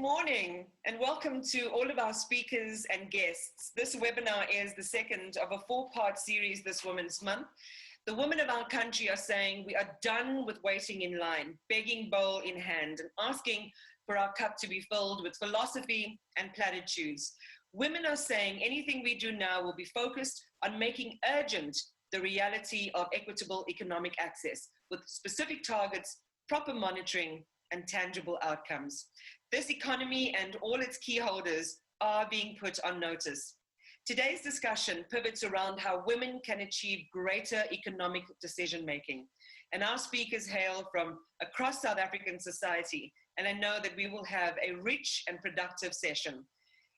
morning and welcome to all of our speakers and guests. This webinar is the second of a four-part series this Women's Month. The women of our country are saying we are done with waiting in line, begging bowl in hand and asking for our cup to be filled with philosophy and platitudes. Women are saying anything we do now will be focused on making urgent the reality of equitable economic access with specific targets, proper monitoring, and tangible outcomes. This economy and all its key holders are being put on notice. Today's discussion pivots around how women can achieve greater economic decision-making. And our speakers hail from across South African society, and I know that we will have a rich and productive session.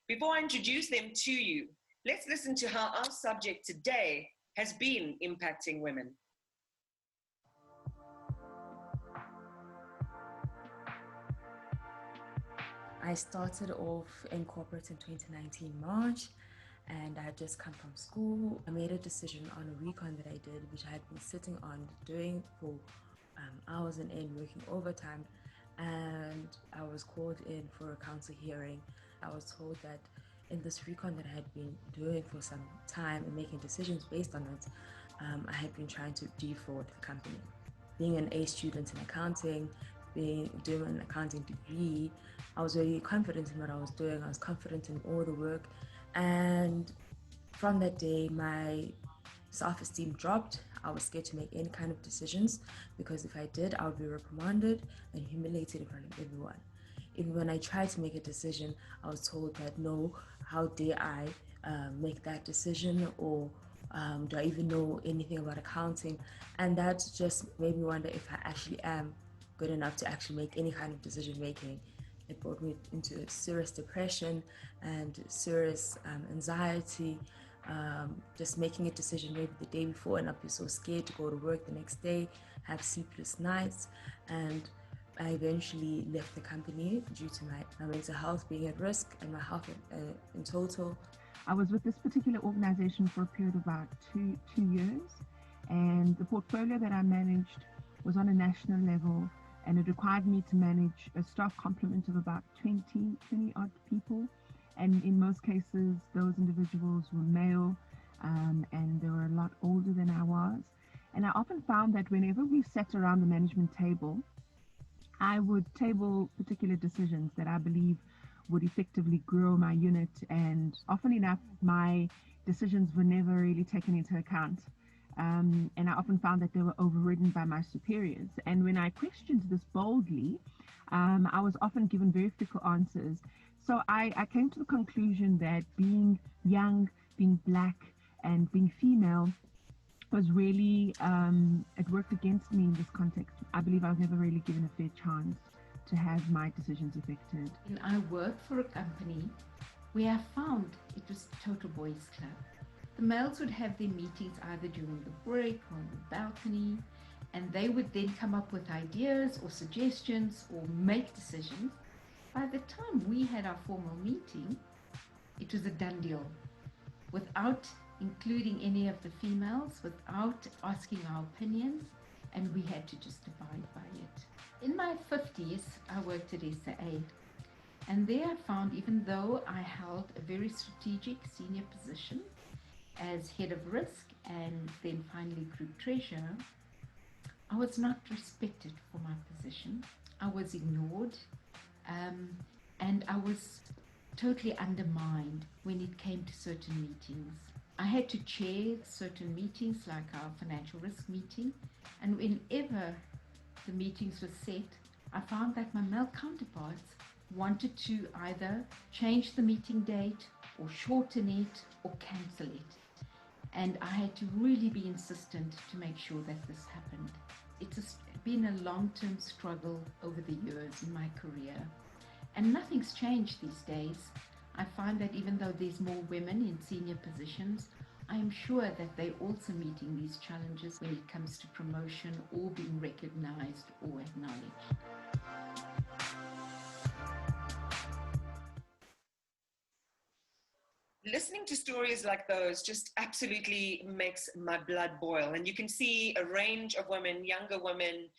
Before I introduce them to you, let's listen to how our subject today has been impacting women. I started off in corporate in 2019 March, and I had just come from school. I made a decision on a recon that I did, which I had been sitting on doing for hours and end, working overtime, and I was called in for a council hearing. I was told that in this recon that I had been doing for some time and making decisions based on it, I had been trying to defraud the company. Being an A student in accounting, doing an accounting degree, I was very confident in what I was doing. I was confident in all the work, and from that day my self-esteem dropped. I was scared to make any kind of decisions because if I did, I would be reprimanded and humiliated in front of everyone. Even when I tried to make a decision, I was told that no, how dare I make that decision, or do I even know anything about accounting? And that just made me wonder if I actually am good enough to actually make any kind of decision making. It brought me into serious depression and serious anxiety, just making a decision maybe the day before and I'd be so scared to go to work the next day, have sleepless nights, and I eventually left the company due to my mental health being at risk and my health in total. I was with this particular organization for a period of about two years, and the portfolio that I managed was on a national level, and it required me to manage a staff complement of about 20 odd people. And in most cases, those individuals were male, and they were a lot older than I was. And I often found that whenever we sat around the management table, I would table particular decisions that I believe would effectively grow my unit. And often enough, my decisions were never really taken into account. And I often found that they were overridden by my superiors. And when I questioned this boldly, I was often given very fickle answers. So I came to the conclusion that being young, being black, and being female was really, it worked against me in this context. I believe I was never really given a fair chance to have my decisions affected. And I worked for a company where I found it was a total boys' club. The males would have their meetings either during the break or on the balcony, and they would then come up with ideas or suggestions or make decisions. By the time we had our formal meeting, it was a done deal, without including any of the females, without asking our opinions, and we had to just abide by it. In my 50s, I worked at SAA, and there I found, even though I held a very strategic senior position as head of risk and then finally group treasurer, I was not respected for my position. I was ignored, and I was totally undermined when it came to certain meetings. I had to chair certain meetings like our financial risk meeting, and whenever the meetings were set, I found that my male counterparts wanted to either change the meeting date or shorten it or cancel it. And I had to really be insistent to make sure that this happened. It's been a long-term struggle over the years in my career, and nothing's changed these days. I find that even though there's more women in senior positions, I am sure that they're also meeting these challenges when it comes to promotion or being recognized or acknowledged. Listening to stories like those just absolutely makes my blood boil. And you can see a range of women, younger women,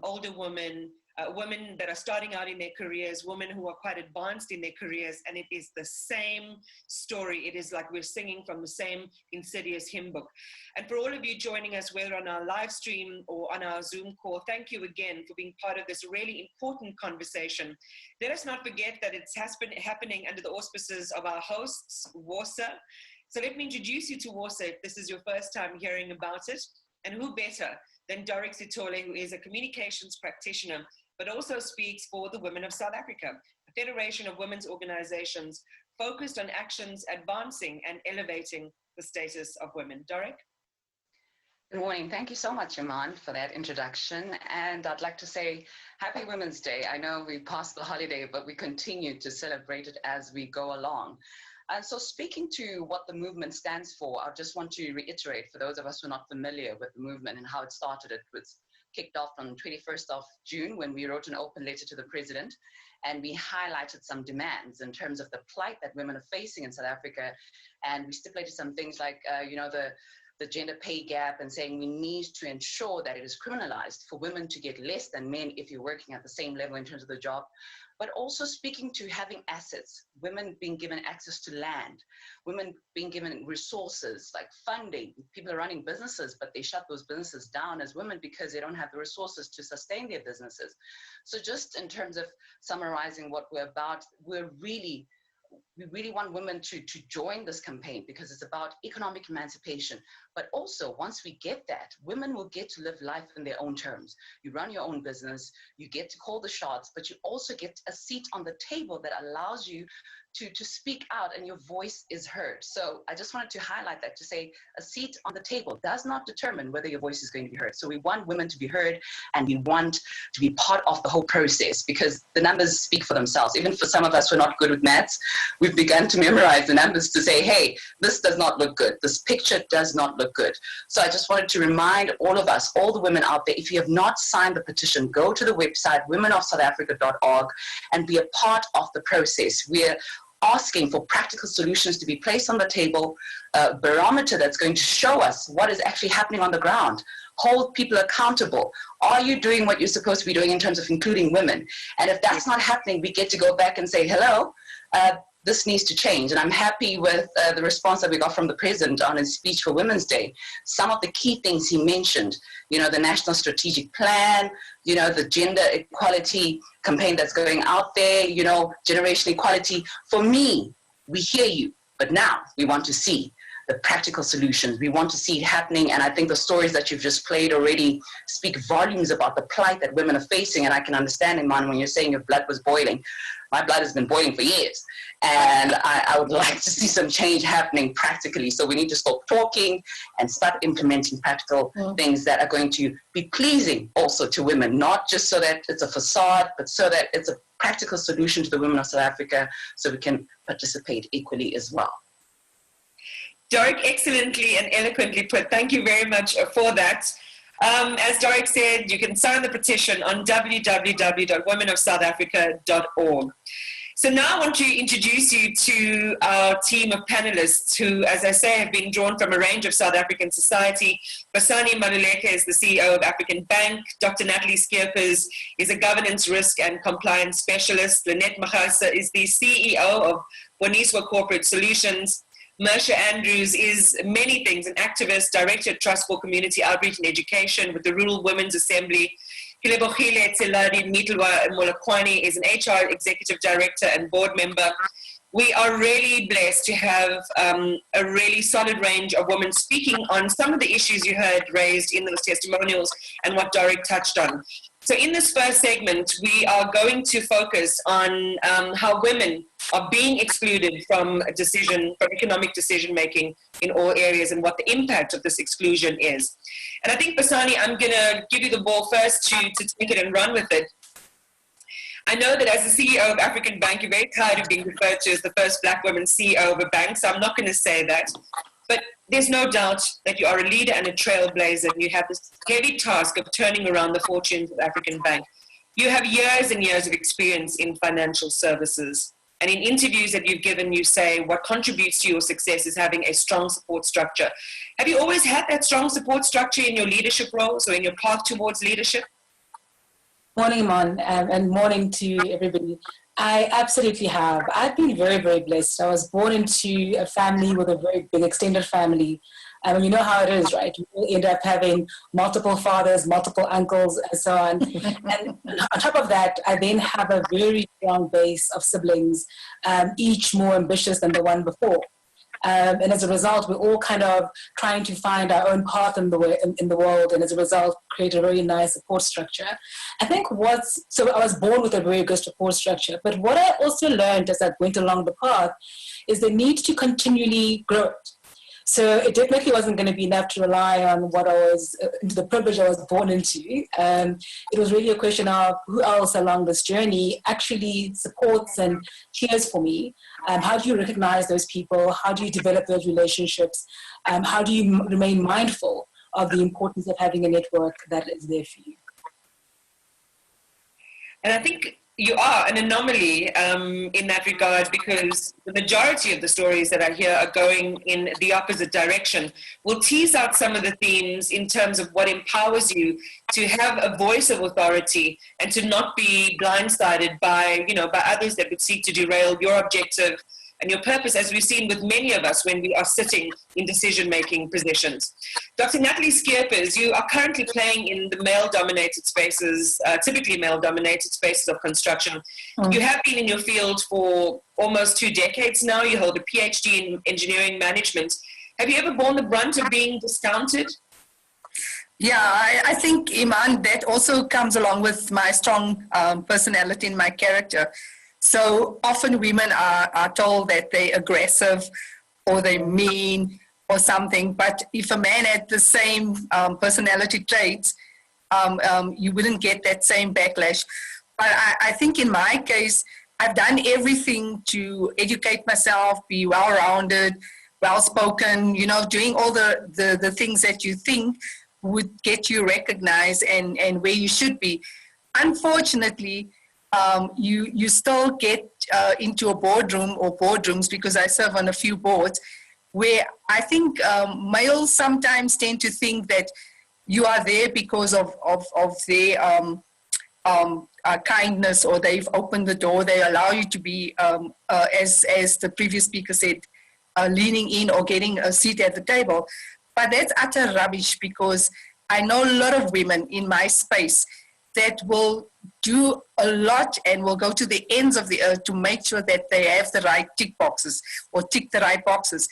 older women, women that are starting out in their careers, women who are quite advanced in their careers, and it is the same story. It is like we're singing from the same insidious hymn book. And for all of you joining us, whether on our live stream or on our Zoom call, thank you again for being part of this really important conversation. Let us not forget that it's happening under the auspices of our hosts, WoSA. So let me introduce you to WoSA if this is your first time hearing about it. And who better than Dorik Sithole, who is a communications practitioner, but also speaks for the Women of South Africa, a federation of women's organizations focused on actions advancing and elevating the status of women. Dorik? Good morning. Thank you so much, Iman, for that introduction. And I'd like to say Happy Women's Day. I know we passed the holiday, but we continue to celebrate it as we go along. And so speaking to what the movement stands for, I just want to reiterate for those of us who are not familiar with the movement and how it started. It was kicked off on 21st of June when we wrote an open letter to the president, and we highlighted some demands in terms of the plight that women are facing in South Africa. And we stipulated some things like, the gender pay gap, and saying we need to ensure that it is criminalized for women to get less than men if you're working at the same level in terms of the job, but also speaking to having assets, women being given access to land, women being given resources like funding. People are running businesses, but they shut those businesses down as women because they don't have the resources to sustain their businesses. So just in terms of summarizing what we're about, we really want women to join this campaign because it's about economic emancipation. But also, once we get that, women will get to live life in their own terms. You run your own business, you get to call the shots, but you also get a seat on the table that allows you to speak out and your voice is heard. So I just wanted to highlight that, to say a seat on the table does not determine whether your voice is going to be heard. So we want women to be heard, and we want to be part of the whole process because the numbers speak for themselves. Even for some of us who are not good with maths, we've begun to memorize the numbers to say, hey, this does not look good. This picture does not look good. So I just wanted to remind all of us, all the women out there, if you have not signed the petition, go to the website womenofsouthafrica.org and be a part of the process. We're asking for practical solutions to be placed on the table, a barometer that's going to show us what is actually happening on the ground, hold people accountable. Are you doing what you're supposed to be doing in terms of including women? And if that's not happening, we get to go back and say, hello, this needs to change. And I'm happy with the response that we got from the president on his speech for Women's Day. Some of the key things he mentioned, the National Strategic Plan, the gender equality campaign that's going out there, generation equality. For me, we hear you, but now we want to see the practical solutions. We want to see it happening. And I think the stories that you've just played already speak volumes about the plight that women are facing. And I can understand, Iman, when you're saying your blood was boiling. My blood has been boiling for years. And I would like to see some change happening practically. So we need to stop talking and start implementing practical things that are going to be pleasing also to women, not just so that it's a facade, but so that it's a practical solution to the women of South Africa so we can participate equally as well. Dorik, excellently and eloquently put. Thank you very much for that. As Dorik said, you can sign the petition on www.womenofsouthafrica.org. So now I want to introduce you to our team of panelists who, as I say, have been drawn from a range of South African society. Basani Maluleke is the CEO of African Bank. Dr. Natalie Skeepers is a governance, risk and compliance specialist. Lynette Magasa is the CEO of Boniswa Corporate Solutions. Mersha Andrews is many things, an activist, director at Trust for Community Outreach and Education with the Rural Women's Assembly. Hilebogile Tseladi Mitlwa Molakwani is an HR executive director and board member. We are really blessed to have a really solid range of women speaking on some of the issues you heard raised in those testimonials and what Dorik touched on. So in this first segment, we are going to focus on how women are being excluded from economic decision-making in all areas and what the impact of this exclusion is. And I think, Basani, I'm going to give you the ball first to take it and run with it. I know that as the CEO of African Bank, you're very tired of being referred to as the first Black woman CEO of a bank, so I'm not going to say that. But there's no doubt that you are a leader and a trailblazer, and you have this heavy task of turning around the fortunes of African Bank. You have years and years of experience in financial services. And in interviews that you've given, you say what contributes to your success is having a strong support structure. Have you always had that strong support structure in your leadership roles or in your path towards leadership? Morning, Mon, and morning to everybody. I absolutely have. I've been very, very blessed. I was born into a family with a very big extended family. You know how it is, right? You end up having multiple fathers, multiple uncles, and so on. And on top of that, I then have a very strong base of siblings, each more ambitious than the one before. And as a result, we're all kind of trying to find our own path in the world, and as a result, create a very nice support structure. I think so I was born with a very good support structure, but what I also learned as I went along the path is the need to continually grow it. So it definitely wasn't going to be enough to rely on what the privilege I was born into. It was really a question of who else along this journey actually supports and cheers for me. How do you recognize those people? How do you develop those relationships? How do you remain mindful of the importance of having a network that is there for you? And I think you are an anomaly in that regard, because the majority of the stories that I hear are going in the opposite direction. We'll tease out some of the themes in terms of what empowers you to have a voice of authority and to not be blindsided by others that would seek to derail your objective and your purpose, as we've seen with many of us when we are sitting in decision-making positions. Dr. Natalie Skeepers, you are currently playing in the male-dominated spaces, typically male-dominated spaces of construction. You have been in your field for almost 2 decades now. You hold a PhD in engineering management. Have you ever borne the brunt of being discounted? Yeah, I think, Iman, that also comes along with my strong personality and my character. So often women are told that they're aggressive or they're mean or something, but if a man had the same personality traits, you wouldn't get that same backlash. But I think in my case, I've done everything to educate myself, be well-rounded, well-spoken, doing all the things that you think would get you recognized and where you should be. Unfortunately, you still get into a boardroom or boardrooms, because I serve on a few boards, where I think males sometimes tend to think that you are there because of their kindness, or they've opened the door, they allow you to be, as the previous speaker said, leaning in or getting a seat at the table. But that's utter rubbish, because I know a lot of women in my space that will do a lot and will go to the ends of the earth to make sure that they have the right tick the right boxes.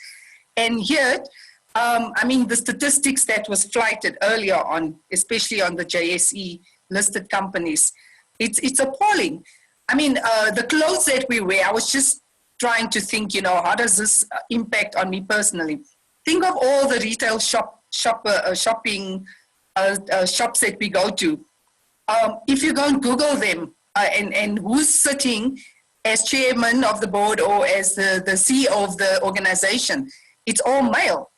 And yet, the statistics that was flighted earlier on, especially on the JSE listed companies, it's appalling. The clothes that we wear, I was just trying to think, how does this impact on me personally? Think of all the retail shopping shops that we go to. If you go and Google them and who's sitting as chairman of the board or as the CEO of the organization, it's all male.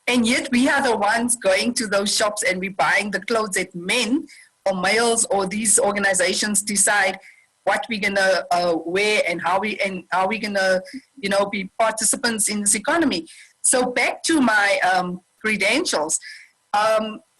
And yet we are the ones going to those shops and we're buying the clothes that men or males or these organizations decide what we're gonna wear and how we're gonna be participants in this economy. So back to my credentials,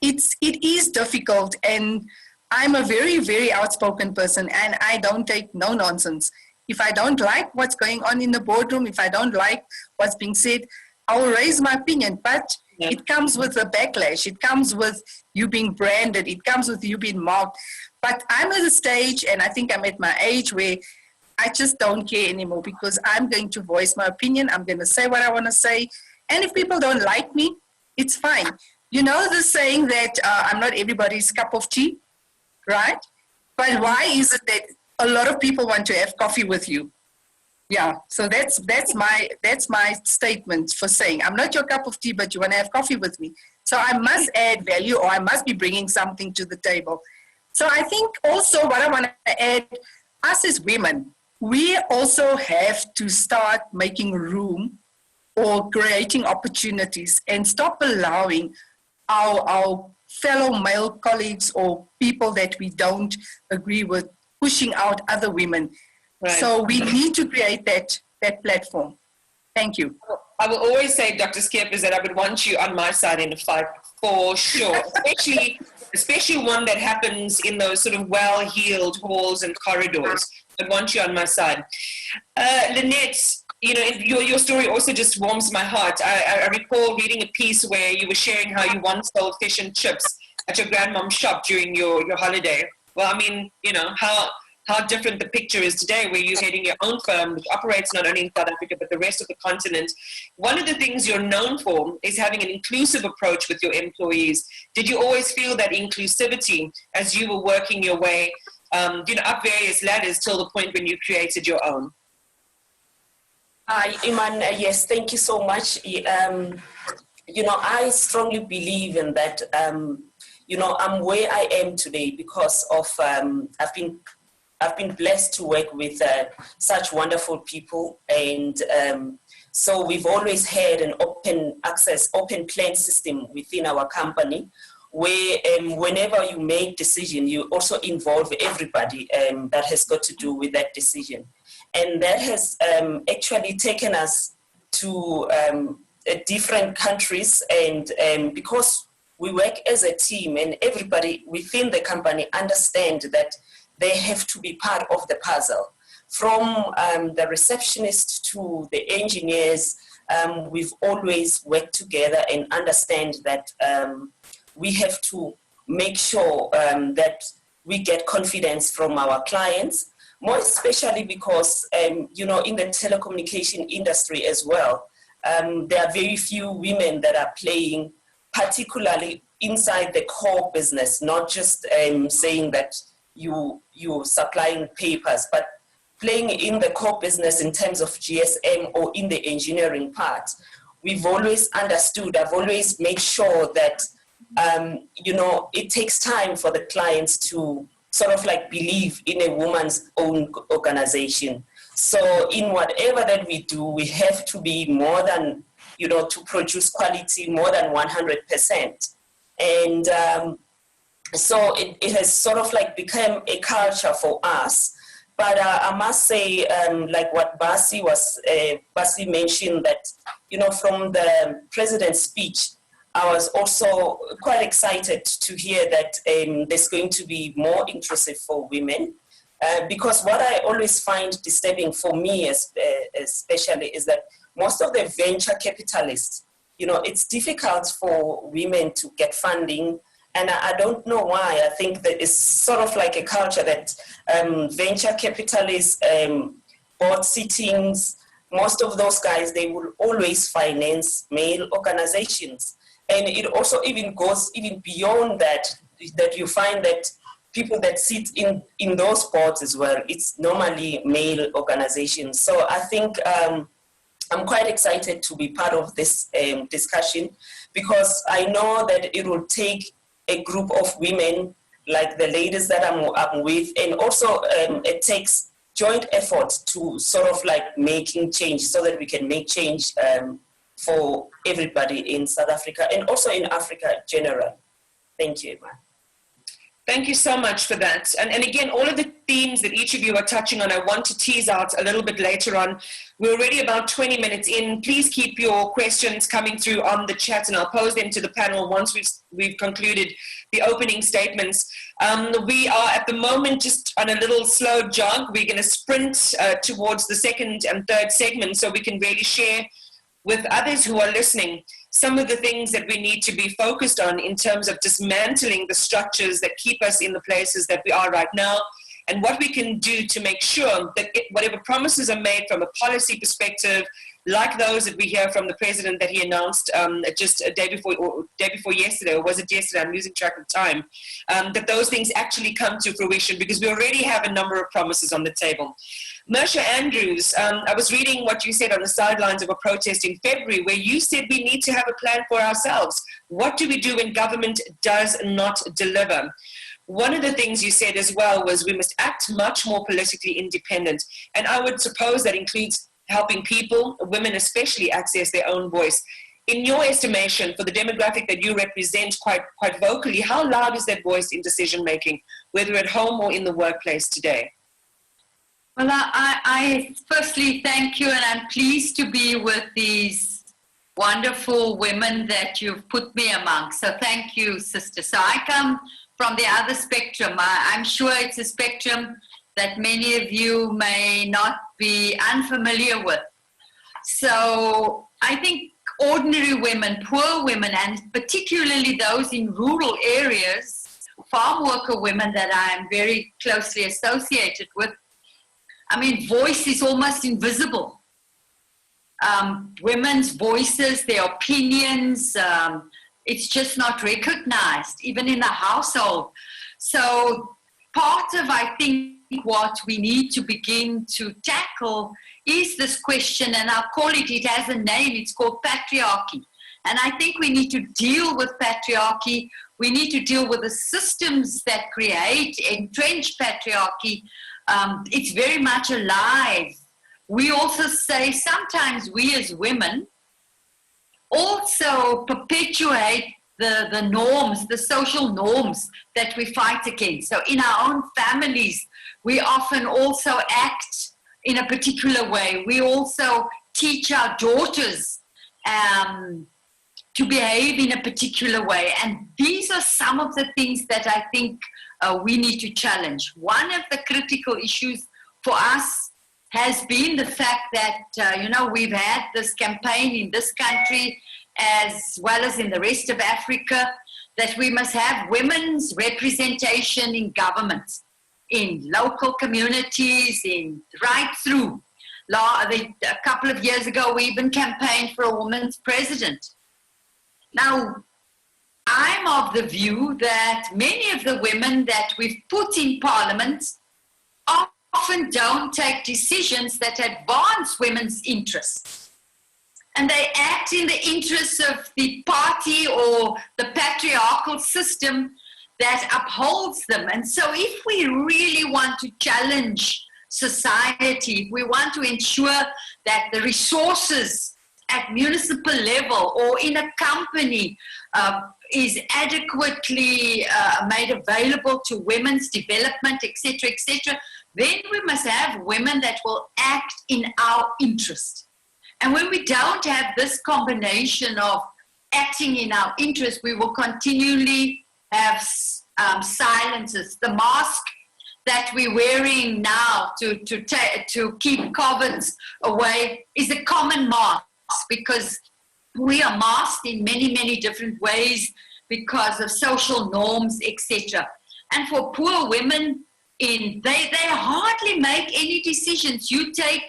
it is difficult, and I'm a very, very outspoken person, and I don't take no nonsense. If I don't like what's going on in the boardroom, if I don't like what's being said, I will raise my opinion, but it comes with a backlash. It comes with you being branded. It comes with you being marked. But I'm at a stage, and I think I'm at my age where I just don't care anymore, because I'm going to voice my opinion. I'm going to say what I want to say. And if people don't like me, it's fine. You know the saying that I'm not everybody's cup of tea, right? But why is it that a lot of people want to have coffee with you? Yeah, so that's my statement for saying I'm not your cup of tea, but you want to have coffee with me. So I must add value, or I must be bringing something to the table. So I think also what I want to add, us as women, we also have to start making room or creating opportunities and stop allowing our fellow male colleagues or people that we don't agree with pushing out other women. Right. So we need to create that platform. Thank you. I will always say, Dr. Skeepers, that I would want you on my side in a fight for sure, especially especially one that happens in those sort of well-heeled halls and corridors. I want you on my side. Lynette, you know, your story also just warms my heart. I recall reading a piece where you were sharing how you once sold fish and chips at your grandmom's shop during your holiday. Well, I mean, you know, how different the picture is today, where you're heading your own firm, which operates not only in South Africa, but the rest of the continent. One of the things you're known for is having an inclusive approach with your employees. Did you always feel that inclusivity as you were working your way, you know, up various ladders till the point when you created your own? Iman, yes, thank you so much. You know, I strongly believe in that. You know, I'm where I am today because of I've been blessed to work with such wonderful people, and so we've always had an open access, open plan system within our company, where whenever you make decision, you also involve everybody that has got to do with that decision, and that has actually taken us to different countries, and because we work as a team, and everybody within the company understand that they have to be part of the puzzle. From the receptionist to the engineers, we've always worked together and understand that we have to make sure that we get confidence from our clients, more especially because, you know, in the telecommunication industry as well, there are very few women that are playing, particularly inside the core business, not just saying that you're supplying papers, but playing in the core business in terms of GSM or in the engineering part. We've always understood, I've always made sure that, you know, it takes time for the clients to sort of like believe in a woman's own organization. So in whatever that we do, we have to be more than, you know, to produce quality more than 100%. And so it has sort of like become a culture for us. But I must say, like what Basi mentioned, that, you know, from the president's speech, I was also quite excited to hear that there's going to be more inclusive for women. Because what I always find disturbing for me, especially, is that most of the venture capitalists, you know, it's difficult for women to get funding. And I don't know why. I think that it's sort of like a culture that venture capitalists, board sittings, most of those guys, they will always finance male organizations. And it also even goes even beyond that, that you find that people that sit in those boards as well, it's normally male organizations. So I think I'm quite excited to be part of this discussion, because I know that it will take a group of women like the ladies that I'm with, and also it takes joint effort to sort of like making change so that we can make change for everybody in South Africa and also in Africa in general. Thank you, Emma. Thank you so much for that. And again, all of the themes that each of you are touching on, I want to tease out a little bit later on. We're already about 20 minutes in. Please keep your questions coming through on the chat, and I'll pose them to the panel once we've concluded the opening statements. We are at the moment just on a little slow jog. We're going to sprint towards the second and third segment so we can really share with others who are listening some of the things that we need to be focused on in terms of dismantling the structures that keep us in the places that we are right now, and what we can do to make sure that whatever promises are made from a policy perspective, like those that we hear from the president that he announced just a day before yesterday, or was it yesterday? I'm losing track of time. That those things actually come to fruition, because we already have a number of promises on the table. Mersha Andrews, I was reading what you said on the sidelines of a protest in February, where you said we need to have a plan for ourselves. What do we do when government does not deliver? One of the things you said as well was we must act much more politically independent. And I would suppose that includes helping people, women especially, access their own voice. In your estimation, for the demographic that you represent quite vocally, how loud is that voice in decision-making, whether at home or in the workplace today? Well, I firstly thank you, and I'm pleased to be with these wonderful women that you've put me among. So thank you, sister. So I come from the other spectrum. I'm sure it's a spectrum that many of you may not be unfamiliar with. So I think ordinary women, poor women, and particularly those in rural areas, farm worker women that I'm very closely associated with, I mean, voice is almost invisible. Women's voices, their opinions, it's just not recognized, even in a household. So part of, I think, what we need to begin to tackle is this question, and I'll call it, it has a name, it's called patriarchy. And I think we need to deal with patriarchy. We need to deal with the systems that create entrenched patriarchy. It's very much alive. We also say sometimes we as women also perpetuate the norms, the social norms that we fight against. So in our own families, we often also act in a particular way. We also teach our daughters to behave in a particular way. And these are some of the things that I think we need to challenge. One of the critical issues for us has been the fact that, we've had this campaign in this country as well as in the rest of Africa, that we must have women's representation in government, in local communities, right through. A couple of years ago, we even campaigned for a woman's president. Now, I'm of the view that many of the women that we've put in parliament often don't take decisions that advance women's interests. And they act in the interests of the party or the patriarchal system that upholds them. And so if we really want to challenge society, if we want to ensure that the resources at municipal level or in a company is adequately made available to women's development, etc., then we must have women that will act in our interest. And when we don't have this combination of acting in our interest, we will continually have silences. The mask that we're wearing now to keep COVID away is a common mask, because we are masked in many, many different ways because of social norms, etc. And for poor women, they hardly make any decisions. You take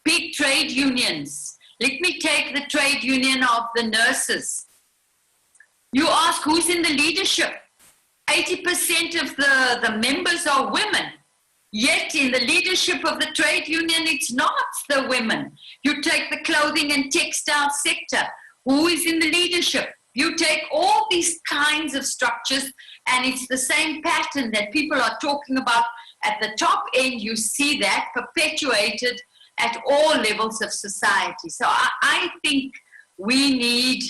big trade unions. Let me take the trade union of the nurses. You ask who's in the leadership. 80% of the members are women. Yet in the leadership of the trade union, it's not the women. You take the clothing and textile sector. Who is in the leadership? You take all these kinds of structures, and it's the same pattern that people are talking about. At the top end, you see that perpetuated at all levels of society. So I think we need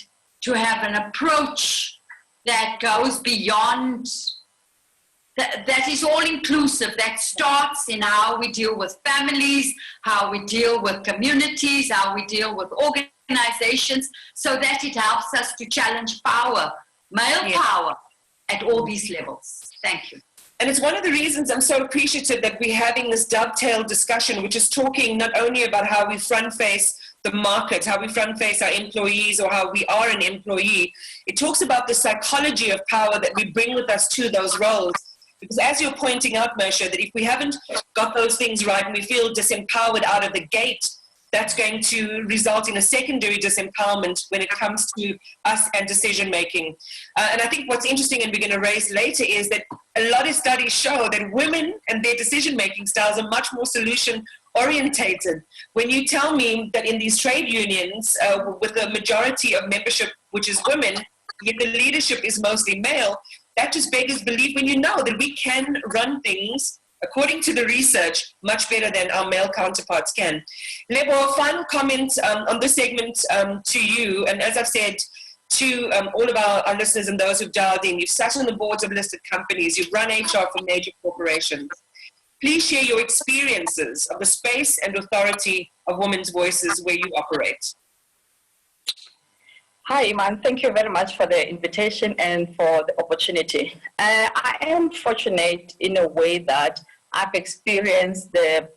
to have an approach that goes beyond, that is all inclusive, that starts in how we deal with families, how we deal with communities, how we deal with organizations, so that it helps us to challenge power, male power at all these levels. Thank you. And it's one of the reasons I'm so appreciative that we're having this dovetail discussion, which is talking not only about how we front face the market, how we front face our employees, or how we are an employee. It talks about the psychology of power that we bring with us to those roles. Because as you're pointing out, Moshe, that if we haven't got those things right and we feel disempowered out of the gate, that's going to result in a secondary disempowerment when it comes to us and decision making. And I think what's interesting, and we're going to raise later, is that a lot of studies show that women and their decision making styles are much more solution orientated. When you tell me that in these trade unions, with the majority of membership, which is women, yet the leadership is mostly male, that just beggars belief when you know that we can run things, according to the research, much better than our male counterparts can. Lebo, final comment on this segment to you. And as I've said to all of our listeners and those who've dialed in, you've sat on the boards of listed companies, you've run HR for major corporations. Please share your experiences of the space and authority of women's voices where you operate. Hi, Iman. Thank you very much for the invitation and for the opportunity. I am fortunate in a way that I've experienced the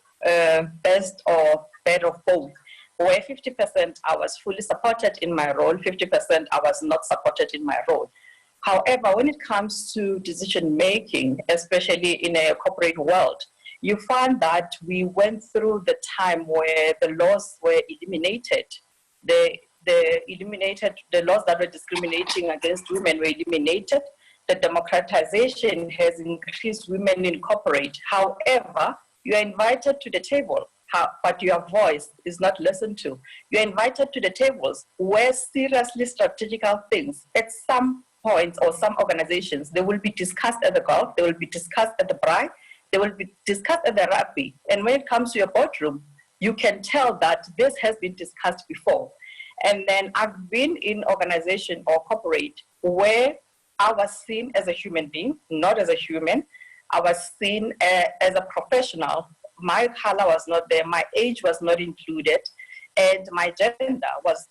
best or bad of both, where 50% I was fully supported in my role, 50% I was not supported in my role. However, when it comes to decision making, especially in a corporate world, you find that we went through the time where the laws were eliminated. The laws that were discriminating against women were eliminated. The democratization has increased women in corporate. However, you are invited to the table, but your voice is not listened to. You are invited to the tables where seriously strategical things at some points or some organizations, they will be discussed at the golf, they will be discussed at the braai, they will be discussed at the rugby. And when it comes to your boardroom, you can tell that this has been discussed before. And then I've been in organization or corporate where I was seen as a human being, not as a human. I was seen as a professional. My color was not there, my age was not included, and my gender was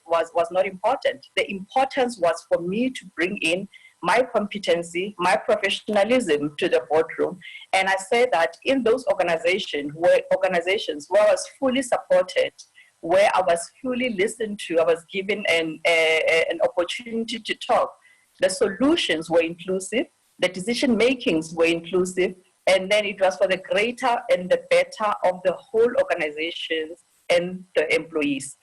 not important. The importance was for me to bring in my competency, my professionalism to the boardroom. And I say that in those organizations where I was fully supported, where I was fully listened to, I was given an opportunity to talk. The solutions were inclusive, the decision makings were inclusive, and then it was for the greater and the better of the whole organizations and the employees.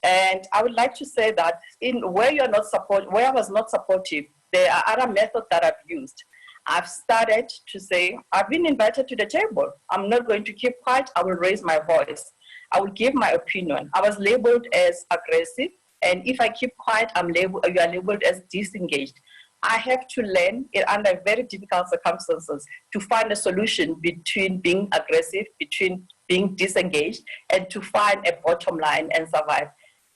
And I would like to say that where I was not supportive, there are other methods that I've used. I've started to say, I've been invited to the table. I'm not going to keep quiet. I will raise my voice. I will give my opinion. I was labeled as aggressive, and if I keep quiet, you are labeled as disengaged. I have to learn under very difficult circumstances to find a solution between being aggressive, between being disengaged, and to find a bottom line and survive.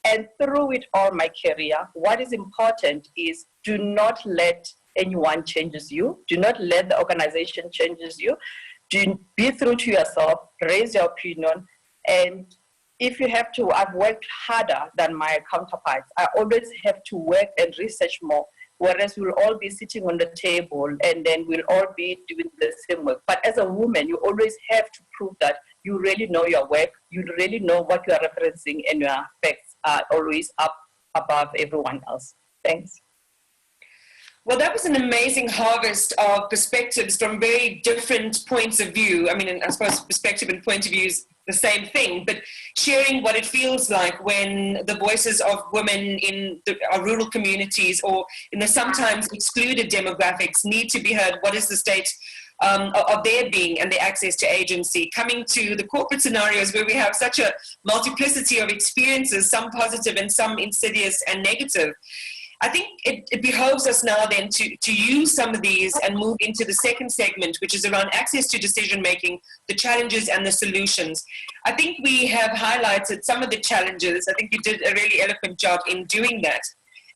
And through it all my career, what is important is do not let anyone changes you. Do not let the organization changes you. Be true to yourself, raise your opinion. And if you have to, I've worked harder than my counterparts. I always have to work and research more, whereas we'll all be sitting on the table and then we'll all be doing the same work. But as a woman, you always have to prove that you really know your work, you really know what you are referencing, and your facts are always up above everyone else. Thanks. Well, that was an amazing harvest of perspectives from very different points of view. I mean, I suppose perspective and point of view is the same thing, but sharing what it feels like when the voices of women in our rural communities or in the sometimes excluded demographics need to be heard. What is the state of their being and their access to agency? Coming to the corporate scenarios where we have such a multiplicity of experiences, some positive and some insidious and negative. I think it behoves us now then to use some of these and move into the second segment, which is around access to decision-making, the challenges and the solutions. I think we have highlighted some of the challenges. I think you did a really eloquent job in doing that.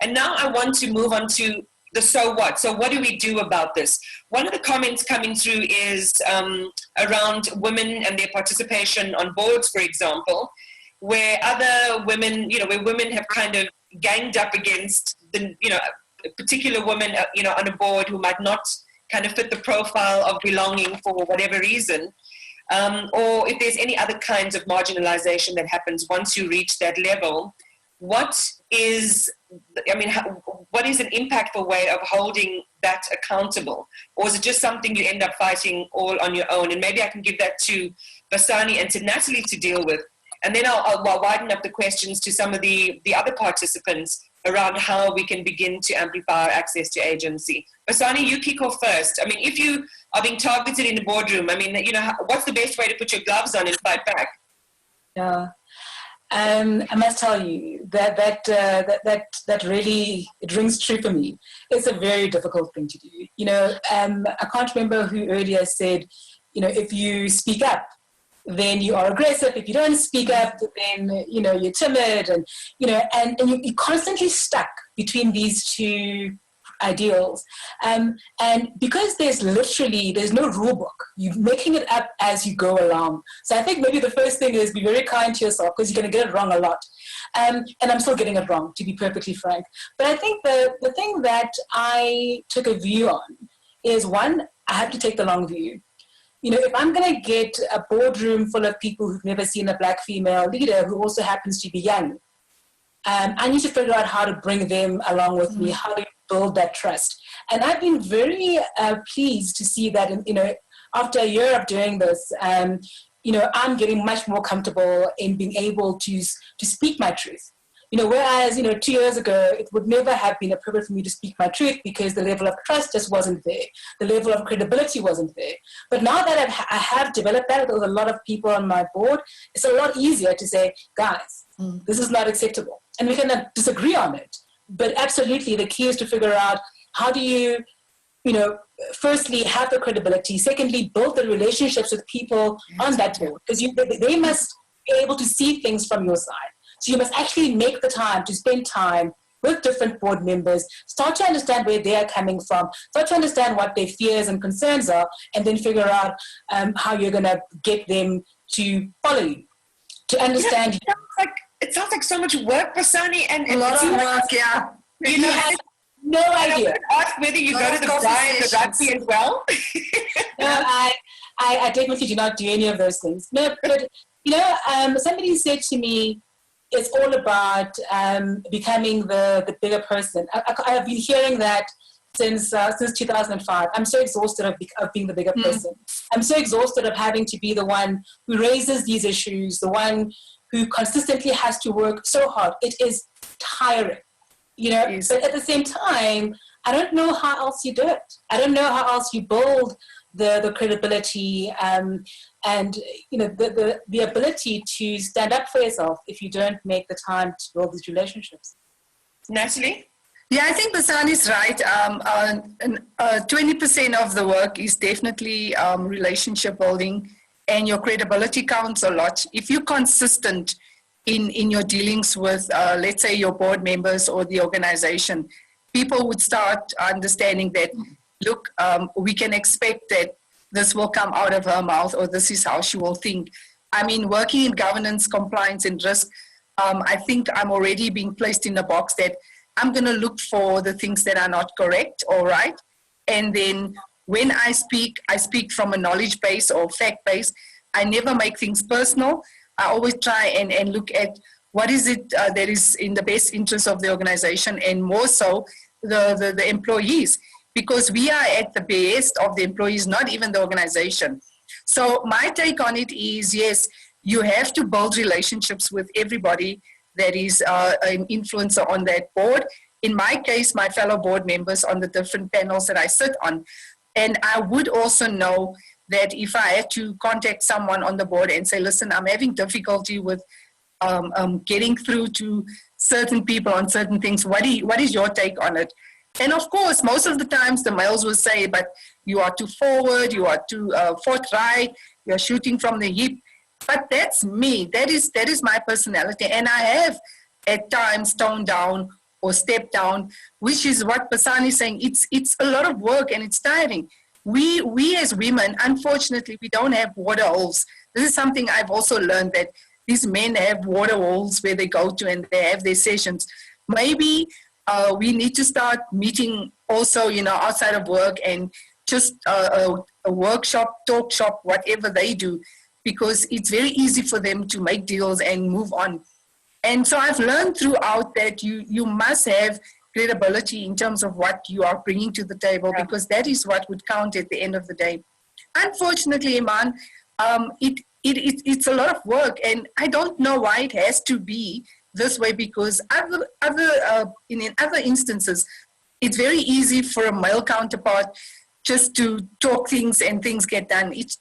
And now I want to move on to the so what. So what do we do about this? One of the comments coming through is around women and their participation on boards, for example, where other women, where women have kind of ganged up against a particular woman, on a board who might not kind of fit the profile of belonging for whatever reason, or if there's any other kinds of marginalization that happens once you reach that level. What is an impactful way of holding that accountable? Or is it just something you end up fighting all on your own? And maybe I can give that to Basani and to Natalie to deal with. And then I'll widen up the questions to some of the other participants around how we can begin to amplify our access to agency. Basani, you kick off first. I mean, if you are being targeted in the boardroom, what's the best way to put your gloves on and fight back? Yeah. I must tell you that really, it rings true for me. It's a very difficult thing to do. I can't remember who earlier said, if you speak up, then you are aggressive. If you don't speak up, then, you're timid and you're constantly stuck between these two ideals. And because there's no rule book, you're making it up as you go along. So I think maybe the first thing is be very kind to yourself, because you're going to get it wrong a lot. And I'm still getting it wrong, to be perfectly frank. But I think the thing that I took a view on is, one, I have to take the long view. You know, if I'm going to get a boardroom full of people who've never seen a Black female leader who also happens to be young, I need to figure out how to bring them along with me, how to build that trust. And I've been very pleased to see that, after a year of doing this, I'm getting much more comfortable in being able to speak my truth. Whereas, 2 years ago, it would never have been appropriate for me to speak my truth because the level of trust just wasn't there. The level of credibility wasn't there. But now that I have developed that with a lot of people on my board, it's a lot easier to say, guys, this is not acceptable. And we can disagree on it. But absolutely, the key is to figure out how do you, firstly, have the credibility. Secondly, build the relationships with people on that board, because they must be able to see things from your side. So you must actually make the time to spend time with different board members, start to understand where they are coming from, start to understand what their fears and concerns are, and then figure out how you're going to get them to follow you, to understand. It sounds like so much work, Basani, and a lot of work, yeah. You have no idea. Ask whether you go to the bar and the rugby as well. No, I definitely do not do any of those things. No, but somebody said to me, it's all about becoming the bigger person. I've been hearing that since 2005. I'm so exhausted of being the bigger person. I'm so exhausted of having to be the one who raises these issues, the one who consistently has to work so hard. It is tiring, Yes. But at the same time, I don't know how else you do it. I don't know how else you build the credibility and the ability to stand up for yourself if you don't make the time to build these relationships. Natalie? Yeah, I think Basani is right. 20% of the work is definitely relationship building, and your credibility counts a lot. If you're consistent in your dealings with, let's say, your board members or the organization, people would start understanding that, look, we can expect that this will come out of her mouth, or this is how she will think. I mean, working in governance, compliance, and risk, I think I'm already being placed in a box that I'm going to look for the things that are not correct or right. And then when I speak from a knowledge base or fact base. I never make things personal. I always try and look at what is it that is in the best interest of the organization, and more so the employees, because we are at the best of the employees, not even the organization. So my take on it is, yes, you have to build relationships with everybody that is an influencer on that board. In my case, my fellow board members on the different panels that I sit on. And I would also know that if I had to contact someone on the board and say, listen, I'm having difficulty with getting through to certain people on certain things, what is your take on it? And of course, most of the times the males will say, but you are too forward, you are too forthright, you're shooting from the hip. But that's me. That is my personality. And I have at times toned down or stepped down, which is what Basani is saying. It's a lot of work and it's tiring. We as women, unfortunately, we don't have water holes. This is something I've also learned, that these men have water holes where they go to and they have their sessions. Maybe we need to start meeting also, outside of work, and just a workshop, talk shop, whatever they do, because it's very easy for them to make deals and move on. And so I've learned throughout that you must have credibility in terms of what you are bringing to the table, because that is what would count at the end of the day. Unfortunately, Iman, it's a lot of work, and I don't know why it has to be this way, because in other instances, it's very easy for a male counterpart just to talk things and things get done. It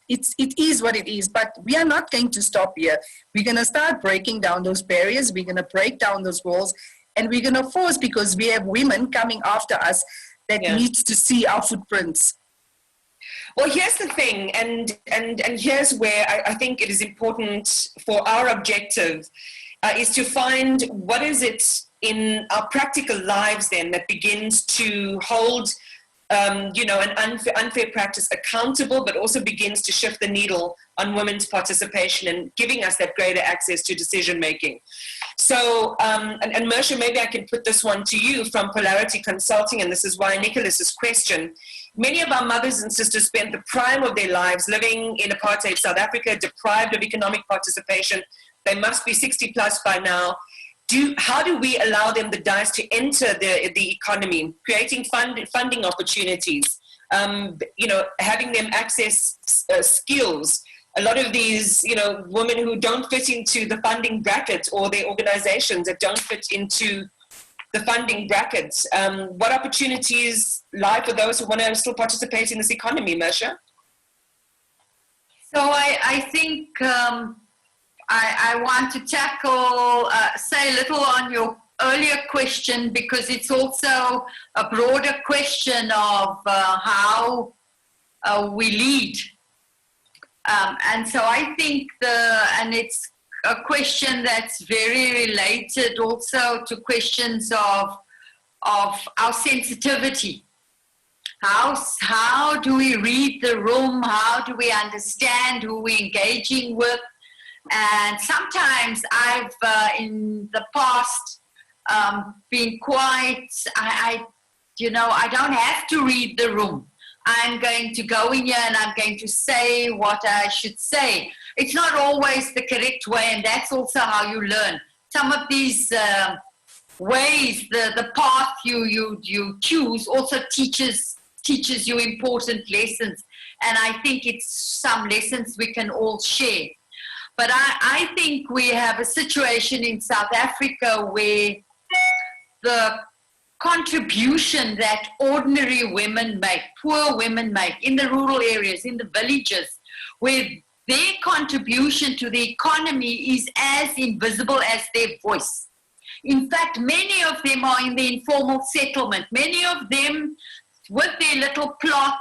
is what it is, but we are not going to stop here. We're going to start breaking down those barriers. We're going to break down those walls, and we're going to force, because we have women coming after us that needs to see our footprints. Well, here's the thing, and here's where I think it is important for our objective is to find what is it in our practical lives then that begins to hold an unfair practice accountable, but also begins to shift the needle on women's participation and giving us that greater access to decision making. So, and Mersha, maybe I can put this one to you from Polarity Consulting, and this is why Nicholas's question. Many of our mothers and sisters spent the prime of their lives living in apartheid South Africa, deprived of economic participation. They must be 60 plus by now. How do we allow them the dice to enter the economy, creating funding opportunities, having them access skills? A lot of these, women who don't fit into the funding bracket, or their organizations that don't fit into the funding brackets. What opportunities lie for those who want to still participate in this economy, Mersha? So I think I want to tackle, say a little on your earlier question, because it's also a broader question of how we lead. And so I think and it's a question that's very related also to questions of our sensitivity. How do we read the room? How do we understand who we're engaging with? And sometimes I've, in the past, been quite, I don't have to read the room. I'm going to go in here and I'm going to say what I should say. It's not always the correct way, and that's also how you learn. Some of these ways, the path you choose also teaches you important lessons. And I think it's some lessons we can all share. But I think we have a situation in South Africa where the contribution that ordinary women make, poor women make, in the rural areas, in the villages, where their contribution to the economy is as invisible as their voice. In fact, many of them are in the informal settlement. Many of them, with their little plot,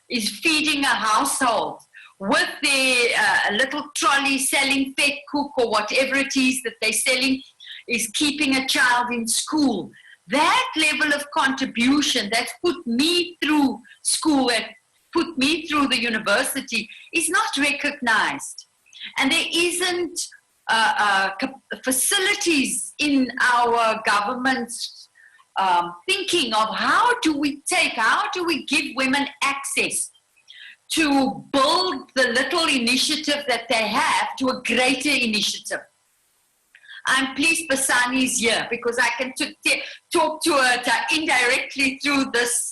is feeding a household. With their little trolley selling fat cook or whatever it is that they're selling, is keeping a child in school. That level of contribution that's put me through school, and put me through the university, is not recognized. And there isn't facilities in our government's thinking of how do we give women access to build the little initiative that they have to a greater initiative. I'm pleased Basani is here because I can talk to her indirectly through this